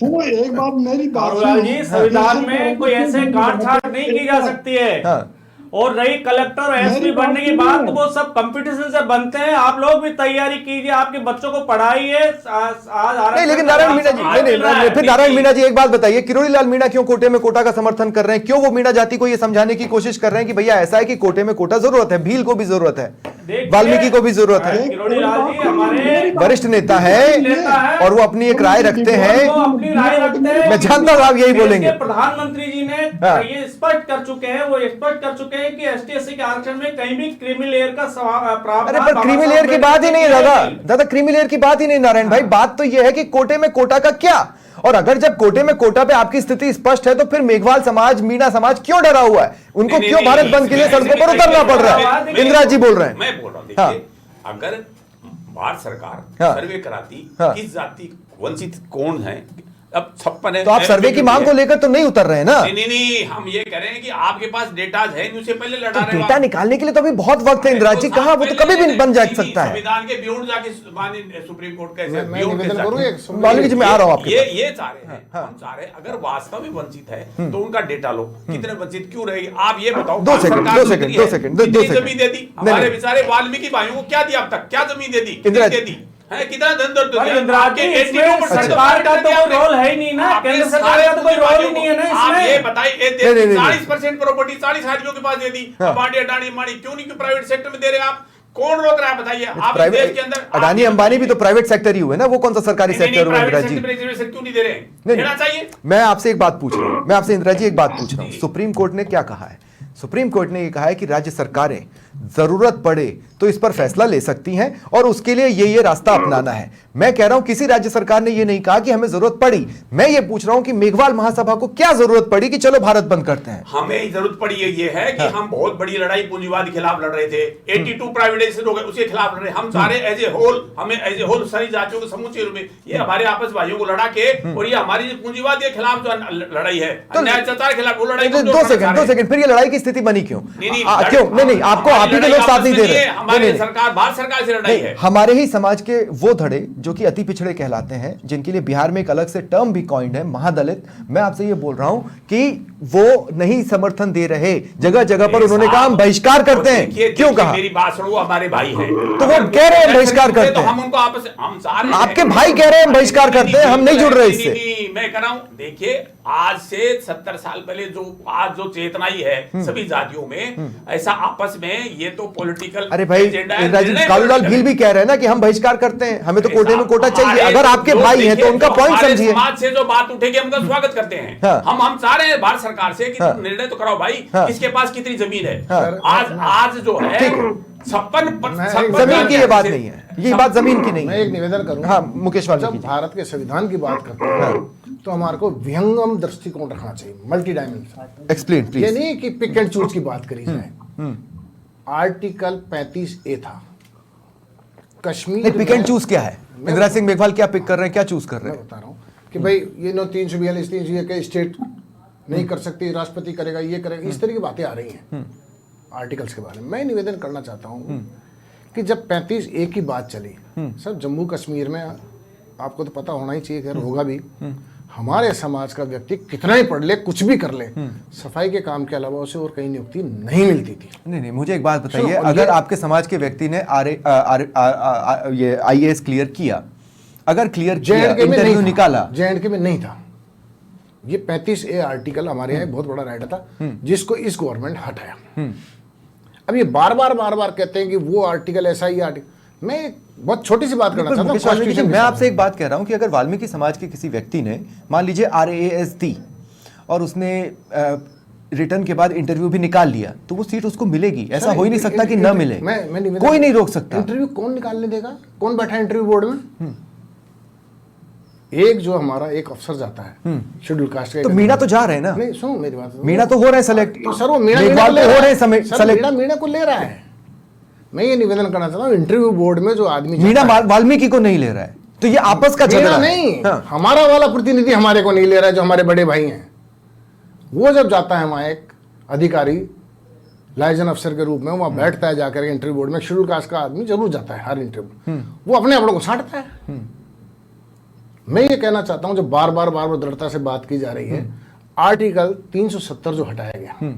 वो एक बात मेरी बात कारोलाल जी, सुनो। संविधान में कोई ऐसे काटछाट नहीं की जा सकती है। हाँ। और रही कलेक्टर और एसपी मेरी बात बनने की सुनिए। बात, तो वो सब कंपटीशन से बनते हैं। आप लोग भी तैयारी कीजिए, आपके बच्चों को पढ़ाइए। नहीं, लेकिन नारायण मीणा जी, नहीं, फिर नारायण मीणा जी एक बात बताइए, किरोड़ी लाल मीणा क्यों कोटे में कोटा का समर्थन कर रहे हैं? क्यों वो मीणा जाति को ये समझाने की कोशिश कर रहे हैं कि भैया ऐसा है कि कोटे में कोटा जरूरत है, भील को भी जरूरत है, वाल्मीकि को भी जरूरत है। किरोड़ी लाल जी हमारे वरिष्ठ नेता है और वो अपनी एक राय रखते हैं। वो अपनी राय रखते हैं। मैं जानता हूं आप यही देश बोलेंगे। के प्रधानमंत्री जी ने हाँ। ये स्पष्ट कर चुके हैं, वो स्पष्ट कर चुके हैं कि एसटी/एससी के आरक्षण में कहीं भी क्रीमी लेयर का प्रावधान। अरे पर क्रीमी लेयर की बात ही नहीं है दादा क्रीमी लेयर की बात ही नहीं नारायण भाई। बात तो ये है कि कोटे में कोटा का क्या, और अगर जब कोटे में कोटा पे आपकी स्थिति स्पष्ट है तो फिर मेघवाल समाज, मीणा समाज क्यों डरा हुआ है? उनको नहीं, क्यों नहीं, भारत नहीं, बंद के लिए इसमें- सड़कों पर इसमें उतरना पड़ रहा मैं- है? इंदिरा जी बोल रहे हैं। मैं बोल रहा हूँ, हाँ। देखिए अगर भारत सरकार हाँ। सर्वे कराती हाँ। किस जाति वंचित कौन है, अब 56 है तो आप सर्वे की मांग को लेकर तो नहीं उतर रहे हैं ना? नहीं, हम ये कह रहे हैं कि आपके पास डेटा है, उससे पहले लड़ा तो रहे हो डेटा आप। निकालने के लिए तो अभी बहुत वक्त है इंदिरा जी, कहा वो तो कभी भी बन जा सकता है। संविधान के बियॉन्ड जाके माननीय सुप्रीम कोर्ट कैसे मैं beyond निवेदन कैसे करूं जाके? एक मालूम जी मैं आ रहा हूं आपके ये पास। ये चाह रहे हैं, हम चाह रहे हैं अगर वास्तव में वंचित है तो उनका डेटा लो, कितने वंचित क्यों रहेगी आप ये बताओ। दो सेकंड, सरकार दो कितनी सेकंड, है? दो सेकंड, कितनी दो सेकंड। जमीन दे दी नहीं, हमारे नहीं। बेचारे वाल्मीकि भाइयों को? क्या दी अब तक, क्या जमीन दे दी, इंदिरा कितनी दे दी है, कितना धन दौलत पर दिया? इंदिरा आपके जी, 82% इसमें सरकार का तो कोई रोल है ही नहीं ना, आपके केंद्र सरकार सारे का तो कोई रोल ही नहीं है ना आप ये इसमें। बताइए, नहीं, नहीं, नहीं। 40% प्रॉपर्टी 40 आदमियों के पास दे दी, अंबानी अडानी अंबानी, क्यों नहीं प्राइवेट सेक्टर में दे रहे आप? कौन रोक रहा है बताइए? आप इस देश के अंदर अडानी अंबानी भी तो प्राइवेट सेक्टर ही हुए ना, वो कौन सा सरकारी सेक्टर हुआ इंदिरा जी? क्यों नहीं दे रहे? नहीं, देना चाहिए। मैं आपसे एक बात पूछ रहा हूं, मैं आपसे इंदिरा जी एक बात पूछ रहा हूं। सुप्रीम कोर्ट ने क्या कहा है? सुप्रीम कोर्ट ने ये कहा है कि राज्य सरकारें जरूरत पड़े तो इस पर फैसला ले सकती हैं और उसके लिए ये रास्ता अपनाना है। मैं कह रहा हूं किसी राज्य सरकार ने ये नहीं कहा कि हमें जरूरत पड़ी। मैं ये पूछ रहा हूं कि मेघवाल महासभा को क्या जरूरत पड़ी कि चलो भारत बंद करते हैं? हमें जरूरत पड़ी है ये है कि हम बहुत बड़ी लड़ाई पूंजीवाद के खिलाफ लड़ रहे थे, 82 प्राइवेटाइजेशन हो गए उसके खिलाफ लड़ रहे। हम सारे एज ए होल, हमें एज ए होल सारी जातियों के समूचे रूप में ये हमारे आपस भाइयों को लड़ा के, और ये हमारी जो पूंजीवाद के खिलाफ जो लड़ाई है, अन्याय अत्याचार के खिलाफ, वो लड़ाई को दो सेकंड, फिर ये लड़ाई की स्थिति बनी क्यों? नहीं, क्यों? नहीं, आपको आप ही के लोग साथ नहीं दे रहे। हमारे सरकार, भारत सरकार से लड़ाई है। हमारे ही समाज के वो धड़े जो कि अति पिछड़े कहलाते हैं, जिनके लिए बिहार में एक अलग से टर्म भी कॉइंड है, महादलित, मैं आपसे ये बोल रहा हूं कि वो नहीं समर्थन दे रहे। जगह जगह पर उन्होंने कहा हम बहिष्कार करते हैं। क्यों कहा? मेरी बात सुनो, हमारे भाई हैं तो वो कह रहे हैं बहिष्कार करते तो हैं। हम उनको आपस हम सारे आपके भाई कह रहे हैं हम बहिष्कार करते हैं, हम नहीं जुड़ रहे इससे। मैं कह रहा हूं, देखिए आज से 70 साल पहले जो चेतना ही है सभी जातियों में, ऐसा आपस में ये तो पॉलिटिकल अरे भाई कालूलाल भील भी कह रहे हैं ना कि हम बहिष्कार करते हैं, हमें तो कोटे में कोटा चाहिए। अगर आपके भाई हैं तो उनका पॉइंट समझिए। समाज से जो बात उठेगी हम उनका स्वागत करते हैं। हम चाह रहे हैं भारत सरकार से कि निर्णय तो कराओ भाई, किसके पास कितनी जमीन है। आज जो है 56 जमीन की ये बात नहीं है, ये बात जमीन की नहीं मैं है। एक निवेदन करूं। हाँ, मुकेश वाल्मीकि जब जी। भारत के संविधान की बात करते हैं तो हमारे को विहंगम दृष्टिकोण रखना चाहिए, मल्टी डायमेंशन। एक्सप्लेन ये प्लीज। नहीं कि पिक एंड चूज की बात करी जाए। आर्टिकल 35A था, कश्मीर पिक एंड में- चूज क्या है? इंदिरा सिंह मेघवाल क्या पिक कर रहे हैं, क्या चूज कर रहे मैं हैं? बता रहा हूँ कि भाई ये 342 300 के स्टेट नहीं कर सकती, राष्ट्रपति करेगा, ये करेगा, इस तरह की बातें आ रही हैं आर्टिकल्स के बारे में। मैं निवेदन करना चाहता हूँ कि जब 35A की बात चली, सब जम्मू कश्मीर में आपको तो पता होना ही चाहिए, खैर होगा भी, हमारे समाज का व्यक्ति कितना ही पढ़ ले, कुछ भी कर ले, सफाई के काम के अलावा उसे और कहीं नियुक्ति नहीं मिलती थी। नहीं, मुझे एक बात बताइए, सुनो, अगर ये- आपके समाज के व्यक्ति ने ये IAS क्लियर किया, अगर क्लियर किया, JNK में इंटरव्यू नहीं निकाला, था, JNK में नहीं था। ये 35A आर्टिकल हमारे यहाँ एक बहुत बड़ा राइटर था जिसको इस गवर्नमेंट हटाया। अब ये बार बार कहते हैं कि वो आर्टिकल ऐसा ही आर्टिकल। मैं एक बहुत छोटी सी बात करना पर चाहता हूँ मुकेश वाल्मीकि जी, Constitution मैं के आपसे एक बात कह रहा हूं कि अगर वाल्मीकि समाज के किसी व्यक्ति ने मान लीजिए RAS दी और उसने रिटर्न के बाद इंटरव्यू भी निकाल लिया, तो वो सीट उसको मिलेगी। ऐसा हो ही नहीं सकता कि न मिले, कोई नहीं रोक सकता। इंटरव्यू कौन निकालने देगा? कौन बैठा है इंटरव्यू बोर्ड में? एक जो हमारा एक अफसर जाता है शेड्यूल कास्ट का। तो मीणा तो जा रहे हैं ना? नहीं, सुनो मेरी बात। मीणा तो हो रहे हैं सेलेक्ट। तो सर वो मीणा मेघवाल को ले तो हो रहा रहे है। हैं सर, सेलेक्ट। मीणा को ले रहा है। मैं ये निवेदन करना चाहता हूँ, इंटरव्यू बोर्ड में जो आदमी मीणा वाल्मीकि को नहीं ले रहा है, तो ये आपस का झगड़ा मीणा है। नहीं, हाँ। हमारा वाला प्रतिनिधि हमारे को नहीं ले रहा है, जो हमारे बड़े भाई हैं। वो जब जाता है वहां एक अधिकारी लाइजन अफसर के रूप में वहाँ बैठता है जाकर इंटरव्यू बोर्ड में, शेड्यूल कास्ट का आदमी जरूर जाता है हर इंटरव्यू, वो अपने आप लोगों को छांटता है। मैं ये कहना चाहता हूँ, जो बार बार दृढ़ता से बात की जा रही है, आर्टिकल 370 जो हटाया गया,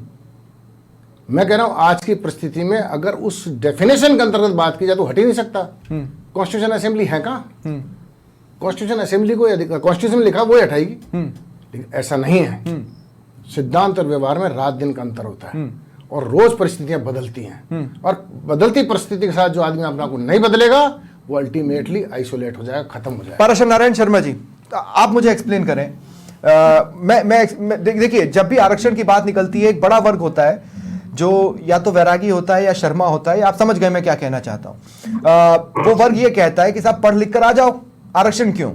मैं कह रहा हूं आज की परिस्थिति में अगर उस डेफिनेशन के अंतर्गत बात की जाए तो हट ही नहीं सकता। कॉन्स्टिट्यूशन असेंबली है कहाँ? कॉन्स्टिट्यूशन असेंबली को कॉन्स्टिट्यूशन में लिखा वो ही हटाएगी, लेकिन ऐसा नहीं है। सिद्धांत और व्यवहार में रात दिन का अंतर होता है और रोज परिस्थितियां बदलती हैं, और बदलती परिस्थिति के साथ जो आदमी अपना को नहीं बदलेगा वो अल्टीमेटली आइसोलेट हो जाएगा, खत्म हो जाएगा। पाराशर नारायण शर्मा जी, आप मुझे एक्सप्लेन करें। देखिए, जब भी आरक्षण की बात निकलती है, एक बड़ा वर्ग होता है जो या तो वैरागी होता है या शर्मा होता है, आप समझ गए मैं क्या कहना चाहता हूं। वो वर्ग ये कहता है कि साहब पढ़ लिख कर आ जाओ, आरक्षण क्यों,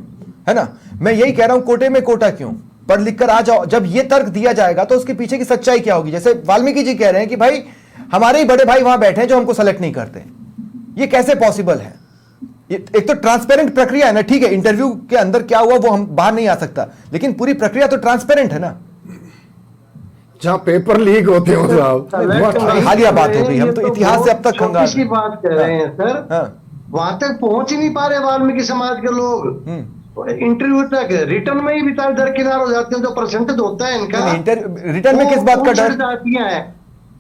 है ना। मैं यही कह रहा हूं, कोटे में कोटा क्यों, पढ़ लिख कर आ जाओ। जब ये तर्क दिया जाएगा तो उसके पीछे की सच्चाई क्या होगी? जैसे वाल्मीकि जी कह रहे हैं कि भाई हमारे ही बड़े भाई वहां बैठे हैं जो हमको सेलेक्ट नहीं करते, ये कैसे पॉसिबल है? एक तो ट्रांसपेरेंट प्रक्रिया है ना, ठीक है, इंटरव्यू के अंदर क्या हुआ वो हम बाहर नहीं आ सकता, लेकिन पूरी प्रक्रिया तो ट्रांसपेरेंट है ना। जहाँ पेपर लीक होते हो साहब, हालिया बात हो गई, हम तो इतिहास से अब तक छोटी सी बात कर रहे हैं सर, वहां तक पहुंच ही नहीं पा रहे वाल्मीकि समाज के लोग। इंटरव्यू तक रिटर्न में ही बेचारे दरकिनार हो जाते हैं। जो परसेंटेज होता है इनका रिटर्न में किस बात का डर? जातियां हैं,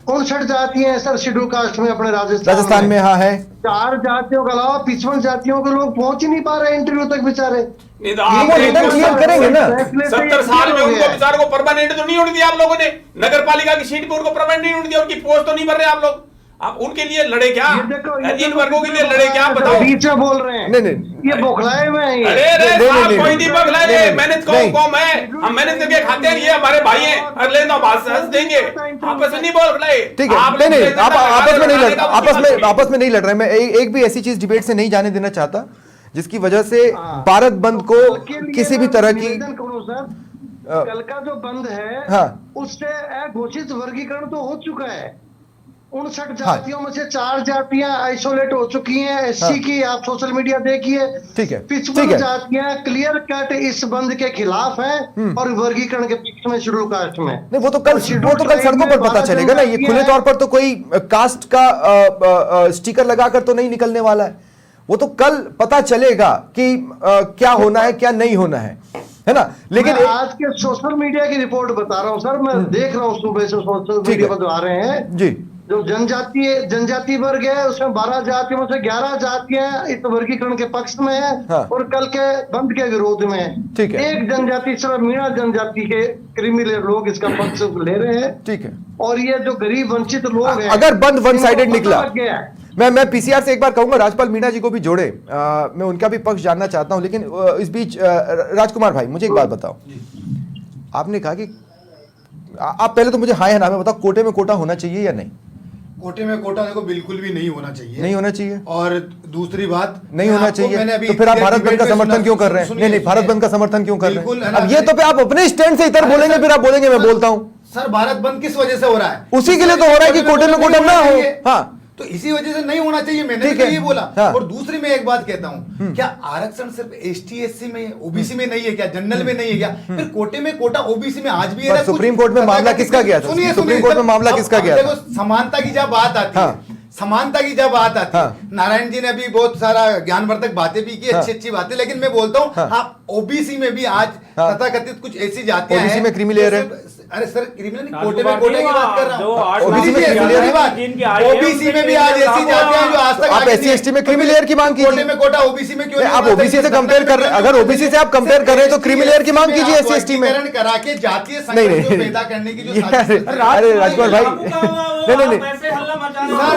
59 जातियां हैं सर शेड्यूल कास्ट में अपने राजस्थान में। हाँ है, 4 जातियों के अलावा 55 जातियों के लोग पहुंच ही नहीं पा रहे इंटरव्यू तक बेचारे। वो रिटर्न क्लियर करेंगे ना। 70 साल में उनको बेचारों को परमानेंट तो नहीं होने दिया आप लोगों ने, नगर पालिका की सीट पे उनको परमानेंट नहीं होने दिया, उनकी पोस्ट तो नहीं भर रहे आप लोग। आप उनके लिए लड़े क्या? इन वर्गों के लिए लड़े क्या, आप बताओ। बीच में बोल रहे हैं, नहीं, ये बौखलाए हुए हैं। अरे कोई नहीं बौखलाए रहे, मेहनत कौन है, हम मेहनत करके खाते हैं, ये हमारे भाई हैं, अगले ना बात हंस देंगे, आपस में नहीं बौखलाए। ठीक है, नहीं, आप आपस में नहीं लड़, आपस में नहीं लड़ रहे। मैं एक भी ऐसी चीज डिबेट से नहीं जाने देना चाहता जिसकी वजह से भारत बंद को किसी भी तरह की कल का जो बंद है, हाँ, उससे अघोषित वर्गीकरण तो हो चुका है। 59 जातियों में से 4 जातियां आइसोलेट हो चुकी हैं। एससी की आप सोशल मीडिया देखिए, ठीक है, 55 जातियां क्लियर कट इस बंद के खिलाफ हैं और वर्गीकरण के पक्ष में शेड्यूल कास्ट में। नहीं, वो तो कल सड़कों पर पता चलेगा ना। ये खुले तौर पर तो कोई कास्ट का स्टिकर लगाकर तो नहीं निकलने वाला है। वो तो कल पता चलेगा कि क्या होना है क्या नहीं होना है ना। लेकिन आज के सोशल मीडिया की रिपोर्ट बता रहा हूँ सर, मैं देख रहा हूँ सुबह से सोशल मीडिया पर जो आ रहे हैं जी। जो जनजातीय वर्ग है उसमें 12 जातियों में से 11 जातियां इस वर्गीकरण के पक्ष में है, हाँ। और कल के बंद के विरोध में है। ठीक है। एक जनजाति सिर्फ मीणा जनजाति के क्रिमिनल लोग इसका पक्ष ले रहे हैं। ठीक है। और ये जो गरीब वंचित लोग हैं, अगर बंद वन साइडेड निकला, मैं पीसीआर से एक बार कहूंगा राजपाल मीणा जी को भी जोड़े, मैं उनका भी पक्ष जानना चाहता हूं। लेकिन इस बीच राजकुमार भाई मुझे एक बात बताओ, आपने कहा कि आप पहले तो मुझे हाँ या ना में बताओ, कोटे में कोटा होना चाहिए या नहीं? कोटे में कोटा देखो बिल्कुल भी नहीं होना चाहिए, नहीं होना चाहिए। और दूसरी बात नहीं होना चाहिए, तो फिर आप भारत बंद का समर्थन क्यों कर रहे हैं? नहीं, भारत बंद का समर्थन क्यों कर रहे हैं? अब ये तो आप अपने स्टैंड से इधर बोलेंगे, फिर आप बोलेंगे मैं बोलता हूं। सर भारत बंद किस वजह से हो रहा है? उसी के लिए तो हो रहा है कि कोटे में कोटा ना हो। हाँ, तो इसी वजह से नहीं होना चाहिए, मैंने तो ये बोला। हाँ। और दूसरी मैं एक बात कहता हूँ, क्या आरक्षण सिर्फ एसटी एससी में ओबीसी में नहीं है क्या? जनरल में नहीं है क्या? फिर कोटे में कोटा ओबीसी में आज भी है ना। सुप्रीम कोर्ट में मामला किसका गया था? सुप्रीम कोर्ट में मामला किसका गया था? देखो समानता की जब बात आती है, समानता की जब बात आती है, नारायण जी ने भी बहुत सारा ज्ञानवर्धक बातें भी की, अच्छी बातें, लेकिन मैं बोलता हूँ हाँ ओबीसी में भी आज तथाकथित कुछ ऐसी जातियां हैं। ओबीसी में क्रिमिलेयर है। अरे सर क्रिमिनल नहीं, कोटे में कोटे की बात कर रहा हूँ। ओबीसी में क्रिमिलेयर की बात, ओबीसी में भी आज ऐसी जातियां हैं जो आज तक आप एससी एसटी में क्रिमिलेयर की मांग कीजिए। कोटे में कोटा ओबीसी में क्यों? आप ओबीसी से कंपेयर कर रहे हैं, अगर ओबीसी से आप कंपेयर कर रहे हैं तो क्रिमिलेयर की मांग कीजिए एससी एसटी में। करा के जातीय संघर्ष पैदा करने की जो अरे राजकुमार भाई नहीं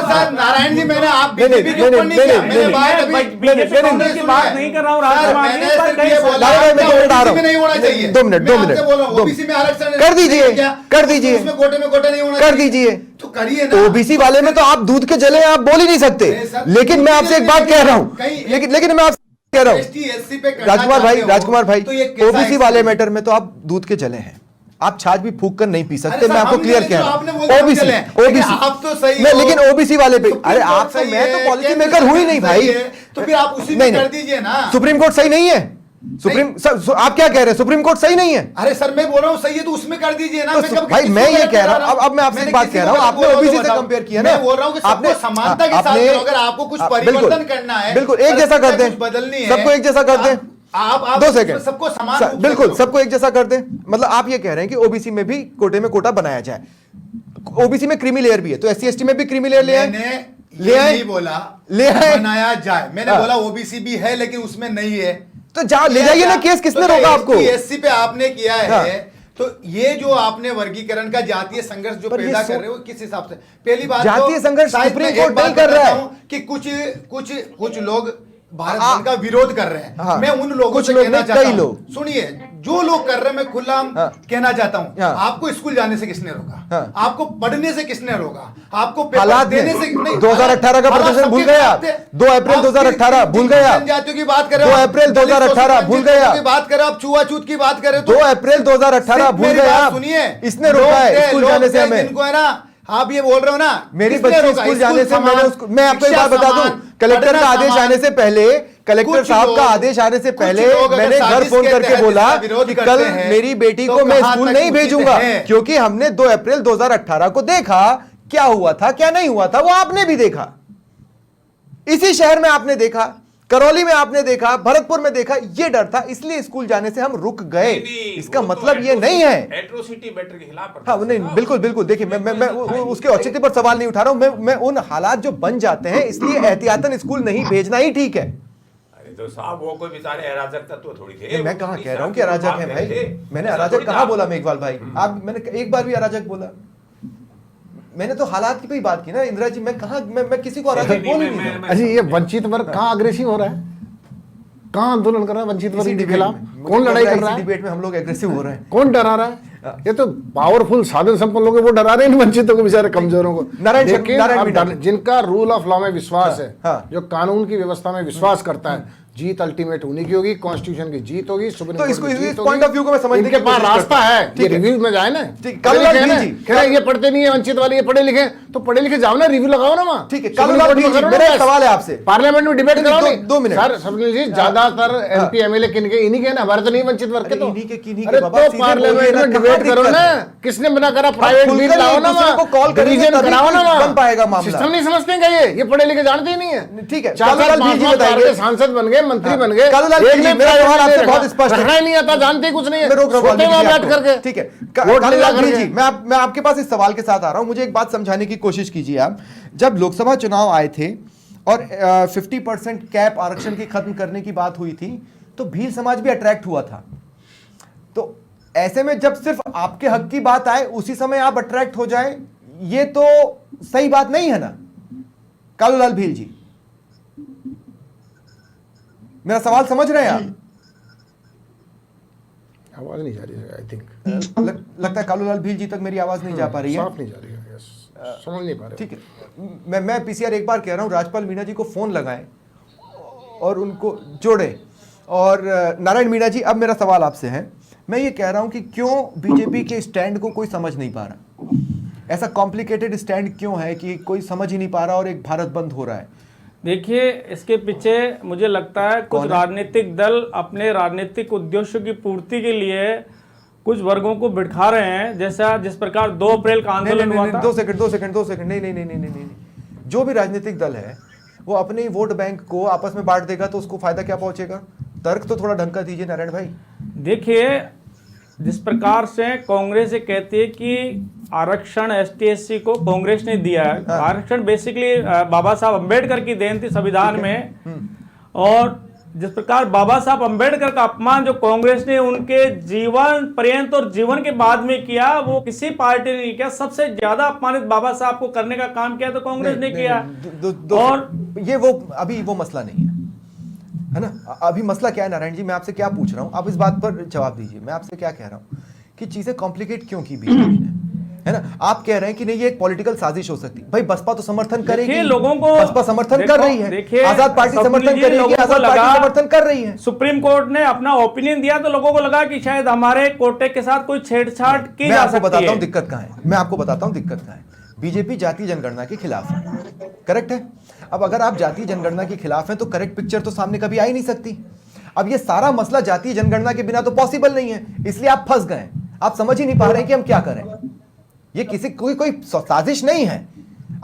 सर नारायण जी मैंने आप बीजेपी के ऊपर नहीं किया, मैंने बात नहीं कर रहा हूँ राजकुमार जी, नहीं होना चाहिए। 2 मिनट ओबीसी में आरक्षण कर दीजिए, कर दीजिए, उसमें कोटे में कोटा नहीं होना कर दीजिए, तो करिए ना। ओबीसी वाले में तो आप दूध के जले आप बोल ही नहीं सकते। लेकिन मैं आपसे एक बात कह रहा हूँ, लेकिन मैं आपसे कह रहा हूँ राजकुमार भाई ओबीसी वाले मैटर में तो आप दूध के जले हैं, आप छाछ भी फूक कर नहीं पी सकते। मैं आपको क्लियर कह रहा हूँ, ओबीसी आप तो सही, मैं लेकिन ओबीसी वाले पे, अरे आप तो, मैं तो पॉलिसी मेकर हूं ही नहीं भाई, तो फिर आप उसी में कर दीजिए ना। सुप्रीम कोर्ट सही नहीं है, सुप्रीम आप क्या कह रहे हैं, सुप्रीम कोर्ट सही नहीं है? अरे सर मैं बोल रहा हूँ सही है तो उसमें कर दीजिए ना। तो भाई मैं ये कह रहा हूँ, अब मैं आपसे एक बात कह रहा हूँ, आपने ओबीसी से कंपेयर किया ना, मैं बोल रहा हूँ कि सबको समानता के साथ करो। अगर आपको कुछ परिवर्तन करना है, बिल्कुल एक जैसा कर दें, बदलनी है, सबको एक जैसा कर दें। आप 2 सेकंड, सबको समान बिल्कुल सबको एक जैसा कर दें। मतलब आप ये कह रहे हैं कि ओबीसी में भी कोटे में कोटा बनाया जाए, ओबीसी में क्रीमी लेयर भी है तो एससी एसटी में भी क्रीमी लेयर ले आए, ले नहीं बोला ले आए, बनाया जाए। मैंने बोला ओबीसी भी है लेकिन उसमें नहीं है, तो जा ले जाइए ना, केस किसने रोका आपको? एससी पे आपने किया है तो ये जो आपने वर्गीकरण का जातीय संघर्ष जो पैदा कर रहे हो किस हिसाब से? पहली बात जातीय संघर्ष सुप्रीम कोर्ट नहीं कर रहा है कि कुछ लोग भारत बंद का विरोध कर रहे हैं। हाँ, मैं उन लोगों कुछ से लोग कहना नहीं, चाहता कई हूं, लोग। सुनिए जो लोग कर रहे हैं मैं खुला कहना चाहता हूं। हाँ, आपको स्कूल जाने से किसने रोका? हाँ, आपको पढ़ने से किसने रोका? आपको पेपर हालात देने से नहीं? 2018 का प्रदर्शन भूल गए आप? 2 अप्रैल 2018 भूल गए आप? जनजातियों की बात करें, 2 अप्रैल 2018 भूल गए आप? बात करें आप, छुआछूत की बात करें 2 अप्रैल 2018 भूल गए आप? सुनिए, इसने रोका है स्कूल जाने से हमें। जिनको है ना आप ये बोल रहे हो ना, मेरी बच्ची स्कूल जाने से मैं आपको एक बात बता दूं, कलेक्टर का आदेश आने से पहले, कलेक्टर साहब का आदेश आने से पहले मैंने घर फोन करके बोला कि कल मेरी बेटी को मैं स्कूल नहीं भेजूंगा, क्योंकि हमने 2 अप्रैल 2018 को देखा क्या हुआ था क्या नहीं हुआ था, वो आपने भी देखा, इसी शहर में आपने देखा, करौली में आपने देखा, भरतपुर में देखा, ये डर था इसलिए स्कूल जाने से हम रुक गए। इसका मतलब ये नहीं है एट्रोसिटी मैटर के खिलाफ। हाँ नहीं बिल्कुल बिल्कुल, देखिए मैं उसके औचित्य पर सवाल नहीं उठा रहा हूं, मैं उन हालात जो बन जाते हैं इसलिए एहतियातन स्कूल नहीं भेजना ही ठीक है। तो साहब वो कोई बेचारे अराजक तत्व थोड़ी थे। मैं कहां कह रहा हूं कि अराजक है भाई, मैंने अराजक कहां बोला मेघवाल भाई? आप मैंने एक बार भी अराजक बोला? मैंने तो हालात की भी बात की ना इंदिरा जी, मैं कहा मैं किसी को अराजक बोल ही नहीं रहा। अजी ये वंचित वर्ग कहाँ अग्रेसिव हो रहा है, कहाँ आंदोलन कर रहा है वंचित वर्ग के खिलाफ? कौन लड़ाई कर रहा है? डिबेट में हम लोग एग्रेसिव हो रहे हैं। कौन डरा रहा है? ये तो पावरफुल साधन संपन्न लोग हैं, वो डरा रहे हैं इन वंचितों को, बेचारे कमजोरों को। लेकिन अब जिनका रूल ऑफ लॉ में विश्वास है, जो कानून की व्यवस्था में विश्वास करता है, जीत अल्टीमेट होनी की होगी, कॉन्स्टिट्यूशन की जीत होगी, सुप्रीम कोर्ट की जीत होगी। पॉइंट ऑफ व्यू को मैं समझने के पास रास्ता है, ये रिव्यू में जाए ना। ये पढ़ते नहीं है वंचित वाले, ये पढ़े लिखे, तो पढ़े लिखे जाओ ना, रिव्यू लगाओ ना वहाँ। ठीक है, मेरा एक सवाल है आपसे, पार्लियामेंट में डिबेट कराओ। 2 मिनट सर सबने जी ज्यादातर एमपी एमएलए किनके, इन्हीं के ना, हमारे तो नहीं वंचित वर्ग के। तो अरे तो पार्लियामेंट में डिबेट करो ना, किसने मना करा? प्राइवेट बिल लाओ ना, डिवीजन कराओ ना, बन पाएगा मामला। सिस्टम नहीं समझते क्या? ये पढ़े लिखे जानते ही नहीं है। ठीक है, 4 सांसद बन गए, मंत्री बन गए, मेरा सवाल आपसे बहुत स्पष्ट है, नहीं आता, जानते ही कुछ नहीं है, मैं रोक रहा हूं बैठ करके। ठीक है कालूलाल जी, मैं आपके पास इस सवाल के साथ आ रहा हूं, मुझे एक बात समझाने की कोशिश कीजिए आप। जब लोकसभा चुनाव आए थे और 50% कैप आरक्षण की खत्म करने की बात हुई थी तो भील समाज भी अट्रैक्ट हुआ था, तो ऐसे में जब सिर्फ आपके हक की बात आए उसी समय आप अट्रैक्ट हो जाए, ये तो सही बात नहीं है ना कालूलाल भील जी? मेरा सवाल समझ रहे हैं आप? आवाज नहीं जा रही है, आई थिंक लगता है कालूलाल भील जी तक मेरी आवाज नहीं जा पा रही है, साफ नहीं जा रही है, समझ नहीं पा रहे। ठीक है, मैं पीसीआर एक बार कह रहा हूं, राजपाल मीणा जी को फोन लगाएं और उनको जोड़े। और नारायण मीणा जी, अब मेरा सवाल आपसे है, मैं ये कह रहा हूं कि क्यों बीजेपी के स्टैंड को कोई समझ नहीं पा रहा? ऐसा कॉम्प्लिकेटेड स्टैंड क्यों है कि कोई समझ ही नहीं पा रहा और एक भारत बंद हो रहा है? देखिए, इसके पीछे मुझे लगता है कुछ राजनीतिक दल अपने राजनीतिक उद्देश्यों की पूर्ति के लिए कुछ वर्गों को बिठा रहे हैं, जैसा जिस प्रकार 2 अप्रैल का आंदोलन हुआ था। 2 सेकंड, नहीं, जो भी राजनीतिक दल है वो अपने ही वोट बैंक को आपस में बांट देगा तो उसको फायदा क्या पहुंचेगा? तर्क तो थोड़ा ढंग का दीजिए नारायण भाई। देखिए, जिस प्रकार से कांग्रेस ये कहती है कि आरक्षण एसटी एससी को कांग्रेस ने दिया है, आरक्षण बेसिकली बाबा साहब अंबेडकर की देन थी संविधान में, और जिस प्रकार बाबा साहब अंबेडकर का अपमान जो कांग्रेस ने उनके जीवन पर्यंत और जीवन के बाद में किया, वो किसी पार्टी ने नहीं किया। सबसे ज्यादा अपमानित बाबा साहब को करने का काम किया तो कांग्रेस ने किया। और ये वो अभी वो मसला नहीं है ना? अभी मसला क्या है नारायण जी, मैं आपसे क्या पूछ रहा हूं, आप इस बात पर जवाब दीजिए। मैं आपसे क्या कह रहा हूं कि चीजें कॉम्प्लिकेट क्यों की बीजेपी ने, है ना? आप कह रहे हैं कि नहीं ये एक पॉलिटिकल साजिश हो सकती है। भाई बसपा तो समर्थन करेगी, लोगों को बसपा समर्थन कर रही है, आजाद पार्टी समर्थन करेगी, आजाद पार्टी समर्थन कर रही है। सुप्रीम कोर्ट ने अपना ओपिनियन दिया तो लोगों को लगा कि शायद हमारे कोटे के साथ कोई छेड़छाड़ की जा सकती है। मैं आपको बताता हूं दिक्कत कहां है, मैं आपको बताता हूं दिक्कत कहां है। बीजेपी जातीय जनगणना के खिलाफ है, करेक्ट है? अब अगर आप जातीय जनगणना के खिलाफ हैं तो करेक्ट पिक्चर तो सामने कभी आ ही नहीं सकती। अब ये सारा मसला जातीय जनगणना के बिना तो पॉसिबल नहीं है, इसलिए आप फंस गए। आप समझ ही नहीं पा रहे हैं कि हम क्या करें। ये किसी कोई साजिश नहीं है,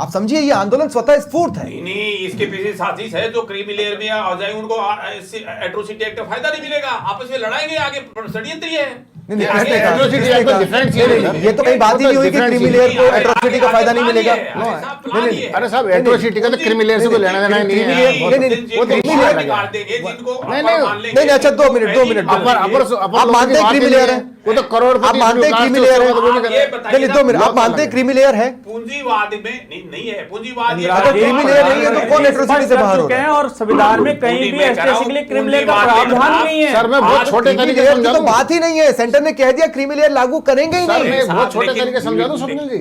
आप समझिए, ये आंदोलन स्वतः स्फूर्त है। नहीं, इसके पीछे साजिश है। जो क्रीमी लेयर में आ जाए उनको एट्रोसिटी एक्ट का फायदा नहीं मिलेगा, आपस में लड़ाएंगे आगे, षड्यंत्र ये है। ये तो कहीं बात ही नहीं हुई कि क्रीमी लेयर को एट्रोसिटी का फायदा नहीं मिलेगा। अरे साहब, एट्रोसिटी का तो क्रीमी लेयर से कोई लेना देना नहीं है। नहीं, अच्छा 2 मिनट आप मानते हैं क्रीमी लेयर है? वो तो करोड़, आप मानते हैं क्रीमी लेयर है? नहीं 2 मिनट, आप मानते हैं क्रीमी लेयर है? पूंजीवाद में नहीं है, पूंजीवाद क्रीमी लेयर नहीं है तो कौन एट्रोसिटी से बाहर हो रहा है? और संविधान में कहीं भी एसटीएससी के लिए क्रीमी लेयर का प्रावधान नहीं है। सर मैं बहुत छोटे तरीके से समझा तो बात ही नहीं है, सेंटर ने कह दिया क्रीमी लेयर लागू करेंगे ही नहीं। मैं बहुत छोटे तरीके समझा दूं स्वप्निल जी,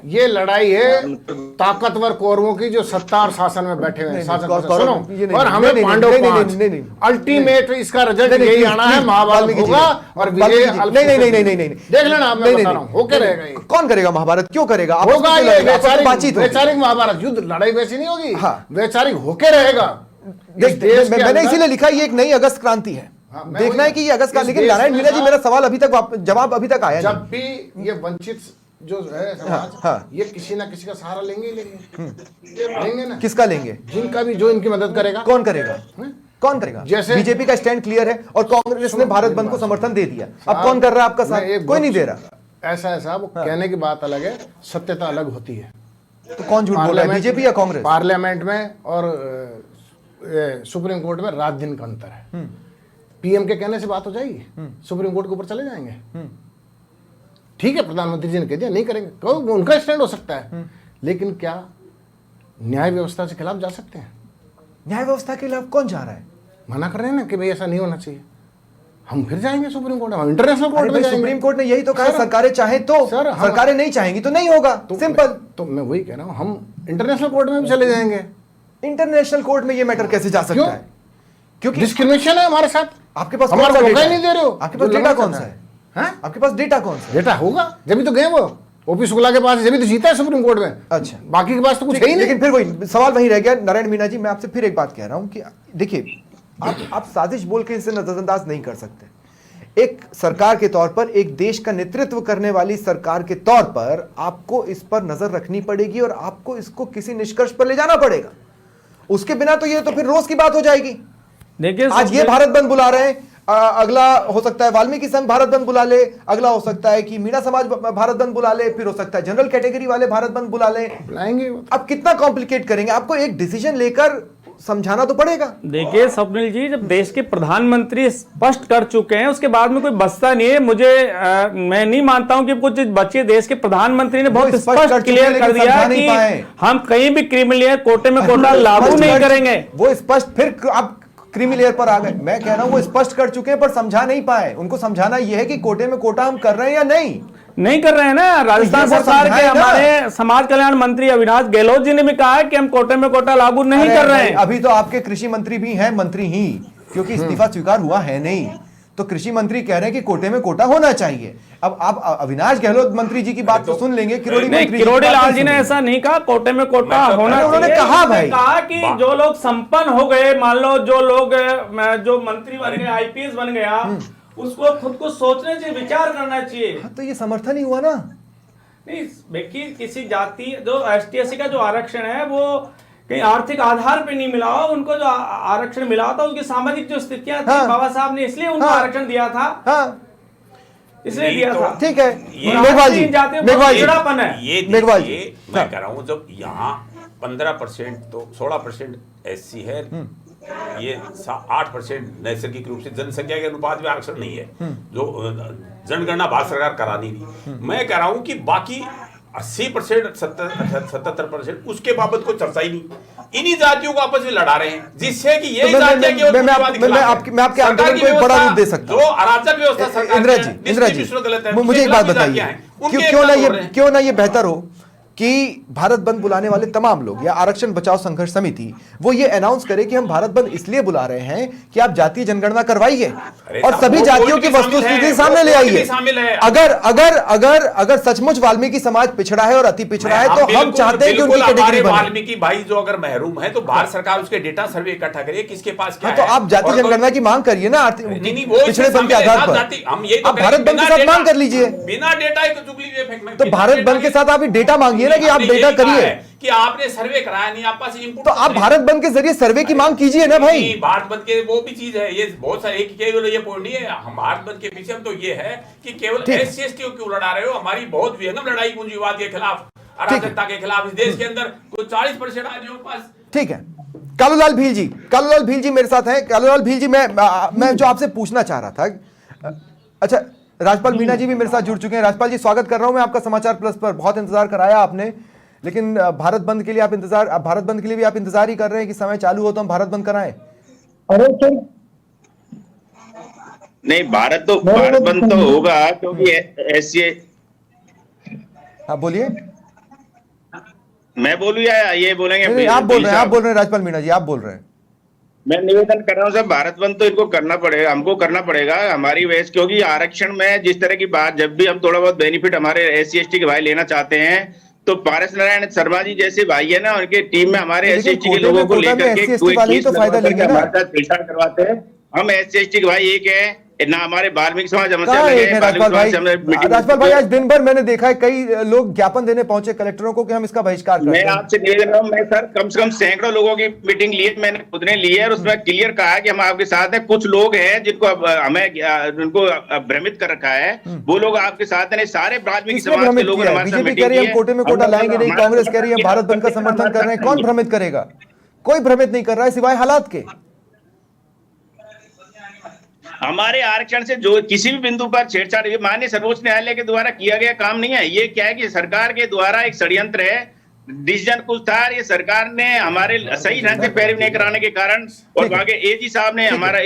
ये लड़ाई है ताकतवर कौरवों की जो सत्ता और शासन में बैठे हुए हैं। सुनो, और हमें पांडव अल्टीमेट इसका रिजल्ट यही आना है, महाभारत होगा और विजय। नहीं देख लेना, आप मैं बता रहा हूं, होके रहेगा ये। कौन करेगा महाभारत? क्यों करेगा? होगा ये वैचारिक महाभारत, युद्ध लड़ाई वैसी नहीं होगी, वैचारिक होके रहेगा। मैंने इसीलिए लिखा ये एक नई अगस्त क्रांति है। देखना है कि ये अगस्त का। लेकिन नारायण मीणा जी, मेरा सवाल अभी तक जवाब अभी तक आया नहीं। जब भी ये वंचित जो है समाज, ये किसी ना किसी का सहारा लेंगे ही लेंगे ना। किसका लेंगे? जिनका भी, जो इनकी मदद करेगा। कौन करेगा? कौन करेगा? जैसे बीजेपी का स्टैंड क्लियर है और कांग्रेस ने भारत बंद को समर्थन दे दिया। अब कौन कर रहा है आपका साथ? कोई नहीं दे रहा। ऐसा है साहब, कहने की बात अलग है, सत्यता अलग होती है। तो कौन झूठ बोल रहा है, बीजेपी या कांग्रेस? पार्लियामेंट में और सुप्रीम कोर्ट में रात दिन का अंतर है। पीएम के कहने से बात हो जाएगी? सुप्रीम कोर्ट के ऊपर चले जाएंगे? ठीक है, प्रधानमंत्री जी ने कह दिया नहीं करेंगे, कहो उनका स्टैंड हो सकता है, लेकिन क्या न्याय व्यवस्था से खिलाफ जा सकते हैं? न्याय व्यवस्था के खिलाफ कौन जा रहा है? मना कर रहे हैं ना कि भाई ऐसा नहीं होना चाहिए। हम फिर जाएंगे सुप्रीम कोर्ट, हम इंटरनेशनल कोर्ट में जाएंगे। सुप्रीम कोर्ट ने यही तो कहा, सरकारें चाहे तो, सरकारें नहीं चाहेंगी तो नहीं होगा, सिंपल। तो मैं वही कह रहा हूँ, हम इंटरनेशनल कोर्ट में भी चले जाएंगे। इंटरनेशनल कोर्ट में ये मैटर कैसे जा सकता है? क्योंकि डिस्क्रिमिनेशन है हमारे साथ। आपके पास हमारा मौका ही नहीं दे रहे हो। आपके पास डेटा कौन सा है? आपके पास डेटा कौन सा? डेटा होगा जब तो गए वो ओपी शुक्ला के पास, जब तो जीता है सुप्रीम कोर्ट में। अच्छा, बाकी के पास तो कुछ है ही नहीं। लेकिन फिर वही सवाल वही रह गया। नारायण मीणा जी, मैं आपसे फिर एक बात कह रहा हूं कि देखिए, आप साजिश बोल के इसे नजरअंदाज नहीं कर सकते। एक सरकार के तौर पर, एक देश का नेतृत्व करने वाली सरकार के तौर पर आपको इस पर नजर रखनी पड़ेगी और आपको इसको किसी निष्कर्ष पर ले जाना पड़ेगा। उसके बिना तो ये तो फिर रोज की बात हो जाएगी। देखिए, आज ये भारत बंद बुला रहे हैं, अगला हो सकता है वाल्मीकि संघ भारत बंद बुला ले, अगला हो सकता है कि मीणा समाज भारत बंद बुला ले, फिर हो सकता है जनरल कैटेगरी वाले भारत बंद बुला ले। बुलाएंगे। अब कितना कॉम्प्लिकेट करेंगे? आपको एक डिसीजन लेकर समझाना तो पड़ेगा। देखिए स्वप्निल जी, जब देश के प्रधानमंत्री स्पष्ट कर चुके हैं, उसके बाद में कोई बचता नहीं है। मैं नहीं मानता हूं कि कुछ बचे। देश के प्रधानमंत्री ने बहुत स्पष्ट क्लियर कर दिया कि हम कहीं भी क्रीमी लेयर, कोटे में कोटा लागू नहीं करेंगे। वो स्पष्ट, फिर आप क्रीमी लेयर पर आ गए। मैं कह रहा हूं वो स्पष्ट कर चुके हैं पर समझा नहीं पाए। उनको समझाना यह है कि कोटे में कोटा हम कर रहे हैं या नहीं कर रहे हैं ना। राजस्थान सरकार के हमारे समाज कल्याण मंत्री अविनाश गहलोत जी ने भी कहा है कि हम कोटे में कोटा लागू नहीं कर रहे हैं। अभी तो आपके कृषि मंत्री भी हैं मंत्री ही, क्योंकि इस्तीफा स्वीकार हुआ है नहीं, तो कृषि मंत्री कह रहे हैं कि कोटे में कोटा होना चाहिए। अब आप अविनाश गहलोत मंत्री जी की बात तो सुन लेंगे, किरोड़ी लाल जी ने ऐसा नहीं कहा कोटे में कोटा होना चाहिए। उन्होंने कहा भाई, कहा कि जो लोग संपन्न हो गए, मान लो जो लोग जो मंत्री बन गए, आईपीएस बन गया, उसको खुद को सोचने चाहिए, विचार करना चाहिए। तो ये समर्थन ही हुआ ना। नहीं देखिए, किसी जाति, जो एसटीएससी का जो आरक्षण है वो कहीं आर्थिक आधार पे नहीं मिला हो। उनको जो आरक्षण मिला था, उनकी सामाजिक जो स्थितियां थी, बाबा साहब ने इसलिए उनको आरक्षण दिया था, इसलिए दिया था। ठीक है, मेघवाल जी, मेघवाल जी, मैं कह रहा हूँ जब यहाँ 15% तो 16% एससी है, ये 8% नैसर्गिक रूप से जनसंख्या के अनुपात में आरक्षण नहीं है, जो जनगणना भारत सरकार करानी थी। मैं कह रहा हूं कि बाकी 80%, 77% उसके बाबत कोई चर्चा ही नहीं। इन्हीं जातियों को आपस में लड़ा रहे हैं, जिससे कि ये जातियां केवल मैं आपके आंदोलन को एक बड़ा रूप दे सकता हूं। जो अराजक व्यवस्था सरकार इंदिरा जी, मुझे एक बात बताइए, क्यों ना ये बेहतर हो कि भारत बंद बुलाने वाले तमाम लोग या आरक्षण बचाओ संघर्ष समिति वो ये अनाउंस करे कि हम भारत बंद इसलिए बुला रहे हैं कि आप जातीय जनगणना करवाइए और सभी जातियों की वस्तुस्थिति सामने ले आइए। अगर अगर अगर अगर सचमुच वाल्मीकि समाज पिछड़ा है और अति पिछड़ा है तो हम चाहते हैं कि उनकी कैटेगरी बने। वाल्मीकि भाई जो अगर महरूम है तो भारत सरकार उसके डेटा सर्वे इकट्ठा करे किसके पास क्या है। तो आप जातीय जनगणना की मांग करिए ना, पिछड़ेपन के आधार पर हम ये आप भारत बंद के साथ मांग कर लीजिए। बिना डेटा तो भारत बंद के साथ आप डेटा मांगिए ना कि आप डेटा करिए कि आपने सर्वे कराया नहीं, आप पास इनपुट तो आप भारत बंद के जरिए सर्वे की मांग कीजिए ना भाई। भारत बंद के वो भी चीज है, ये बहुत सारे केवल ये पॉइंट नहीं है हम भारत बंद के पीछे हम तो ये है कि केवल SC ST क्यों लड़ा रहे हो। हमारी बहुत विहंगम लड़ाई पूंजीवाद के खिलाफ, अराजकता के खिलाफ इस देश के अंदर कोई 40% आज हो पास। ठीक है, कालूलाल भील जी मेरे साथ हैं। कालूलाल भील जी, मैं जो आपसे पूछना चाह रहा था, अच्छा राजपाल मीणा जी भी मेरे साथ जुड़ चुके हैं। राजपाल जी स्वागत कर रहा हूं मैं आपका समाचार प्लस पर। बहुत इंतजार कराया आपने, लेकिन भारत बंद के लिए आप इंतजार ही कर रहे हैं कि समय चालू हो तो हम भारत बंद कराएं। अरे सर नहीं, भारत बंद तो होगा क्योंकि ऐसी। हाँ बोलिए। मैं बोलूं या ये बोलेंगे? आप बोल रहे हैं राजपाल मीणा जी, आप बोल रहे हैं। मैं निवेदन कर रहा हूँ सर, भारत बंद तो इनको करना पड़ेगा, हमको करना पड़ेगा हमारी वजह, क्योंकि आरक्षण में जिस तरह की बात, जब भी हम थोड़ा बहुत बेनिफिट हमारे SC ST के भाई लेना चाहते हैं तो पारस नारायण शर्मा जी जैसे भाई है ना, उनके टीम में हमारे SC ST के लोगों को लेकर के कोई चीज हमारे साथ छेड़छाड़ करवाते हैं। हम SC ST के भाई एक है ना, हमारे वाल्मीकि समाज राजपाल भाई आज दिन भर मैंने देखा है कई लोग ज्ञापन देने पहुंचे कलेक्टरों को कि हम इसका बहिष्कार करते हैं। मैं आपसे निवेदन कर रहा हूं, मैं सर कम से कम सैकड़ों लोगों की मीटिंग ली है, मैंने खुद ने ली है और उसमें क्लियर कहा कि हम आपके साथ हैं। कुछ लोग हैं जिनको हमें उनको भ्रमित कर रखा है, वो लोग आपके साथ हैं। सारे वाल्मीकि समाज के लोग हमारे साथ बीजेपी कह रही है हम कोटे में कोटा लाएंगे नहीं, कांग्रेस कह रही है भारत बंद का समर्थन कर रहे हैं। कौन भ्रमित करेगा? कोई भ्रमित नहीं कर रहा है सिवाय हालात के। हमारे आरक्षण से जो किसी भी बिंदु पर छेड़छाड़ माननीय सर्वोच्च न्यायालय के द्वारा किया गया काम नहीं है। ये क्या है कि सरकार के द्वारा एक षड्यंत्र है, डिसीजन कुछ था, ये सरकार ने हमारे सही ढंग से पैरवी नहीं कराने के कारण और आगे AG साहब ने हमारा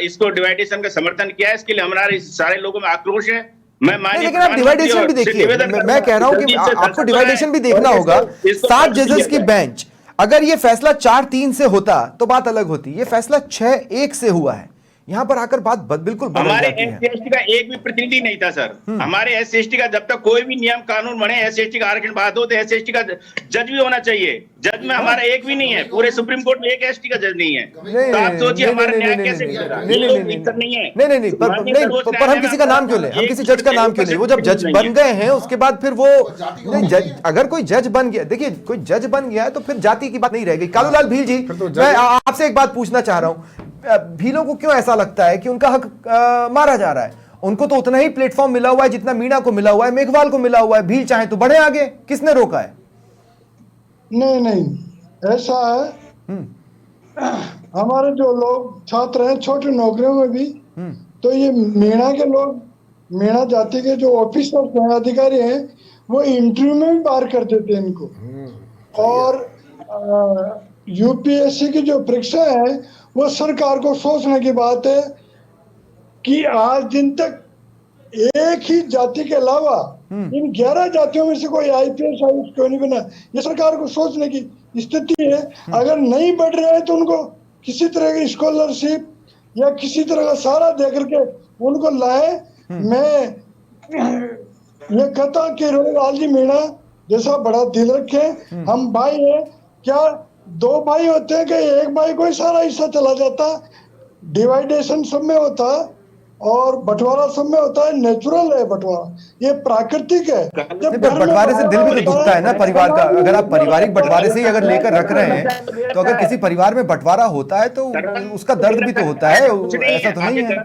इसको डिवाइडेशन का समर्थन किया है। इसके लिए हमारे सारे लोगों में आक्रोश है। मैं लेकिन आप डिवाइडेशन भी देखिए, मैं कह रहा हूं कि आपको डिवाइडेशन भी देखना होगा। 7 जजेस की बेंच, अगर ये फैसला 4-3 से होता तो बात अलग होती। ये फैसला 6-1 से हुआ है। यहाँ पर आकर बात बिल्कुल बदल जाती है। हमारे SC ST का एक भी प्रतिनिधि नहीं था सर। हमारे SC ST का जब तक कोई भी नियम कानून बने, SC ST का आरक्षण बात हो तो SC ST का जज भी होना चाहिए। जज में हमारा एक भी नहीं है, पूरे सुप्रीम कोर्ट में एक ST का जज नहीं है। तो आप सोचिए हमारा न्याय कैसे मिलेगा? नहीं, पर हम किसी का नाम क्यों ले, हम किसी जज का नाम क्यों ले? वो जब जज बन गए हैं उसके बाद फिर वो अगर कोई जज बन गया, देखिए कोई जज बन गया है तो फिर जाति की बात नहीं रह गई। कालूलाल भील जी, मैं आपसे एक बात पूछना चाह रहा हूं, भीलों को क्यों ऐसा लगता है कि उनका हक मारा जा रहा है? उनको तो उतना ही प्लेटफॉर्म मिला हुआ है जितना मीणा को मिला हुआ है, मेघवाल को मिला हुआ है। भील चाहे तो बढ़े आगे, किसने रोका है? नहीं, ऐसा है। हमारे जो लोग छात्र हैं छोटी नौकरियों में भी, तो ये मीणा के लोग, मीणा जाति के जो ऑफिसर्स हैं, अधिकारी हैं, वो इंटरव्यू में भी बाहर कर देते हैं इनको। और UPSC की जो परीक्षा है वो सरकार को सोचने की बात है कि आज दिन तक एक ही जाति के अलावा इन 11 जातियों में से कोई IPS क्यों नहीं बना। ये सरकार को सोचने की स्थिति है। अगर नहीं बढ़ रहे हैं तो उनको किसी तरह की स्कॉलरशिप या किसी तरह का सहारा दे करके उनको लाए। मैं ये कहता कि रोहिलाल जी मीणा जैसा बड़ा दिल रखे, हम भाई हैं। क्या 2 भाई होते हैं कि एक भाई को ही सारा हिस्सा चला जाता? डिवाइडेशन सब में होता और बंटवारा सब में होता है। नेचुरल है बंटवारा, ये प्राकृतिक है। जब बंटवारे से दिल भी तो दुखता है ना परिवार का। अगर आप पारिवारिक बंटवारे से ही अगर लेकर रख रहे हैं तो अगर किसी परिवार में बंटवारा होता है तो उसका दर्द भी तो होता है, ऐसा तो नहीं है।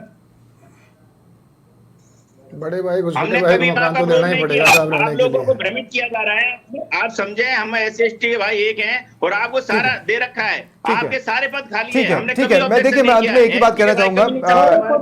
बड़े भाई को छोटे भाई को मकान तो देना ही पड़ेगा। आप लोगों को भ्रमित किया जा रहा है। आप समझे हम SC ST के भाई एक हैं और आपको सारा दे रखा है, आपके सारे पद खाली हैं। हमने ठीक है, मैं देखिए मैं अंत में एक ही बात कहना चाहूंगा,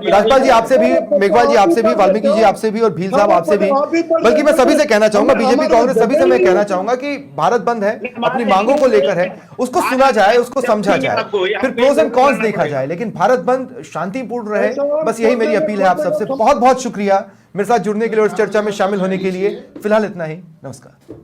राजपाल जी आपसे भी, मेघवाल जी आपसे भी, वाल्मीकि जी आपसे भी और भील साहब आपसे भी, बल्कि मैं सभी से कहना चाहूंगा, बीजेपी कांग्रेस सभी से मैं कहना चाहूंगा कि भारत बंद है, अपनी मांगों को लेकर है, उसको सुना जाए, उसको समझा जाए, फिर प्रोस एंड कॉन्स देखा जाए, लेकिन भारत बंद शांतिपूर्ण रहे, बस यही मेरी अपील है आप सबसे। बहुत बहुत शुक्रिया मेरे साथ जुड़ने के लिए और इस चर्चा में शामिल होने के लिए। फिलहाल इतना ही, नमस्कार।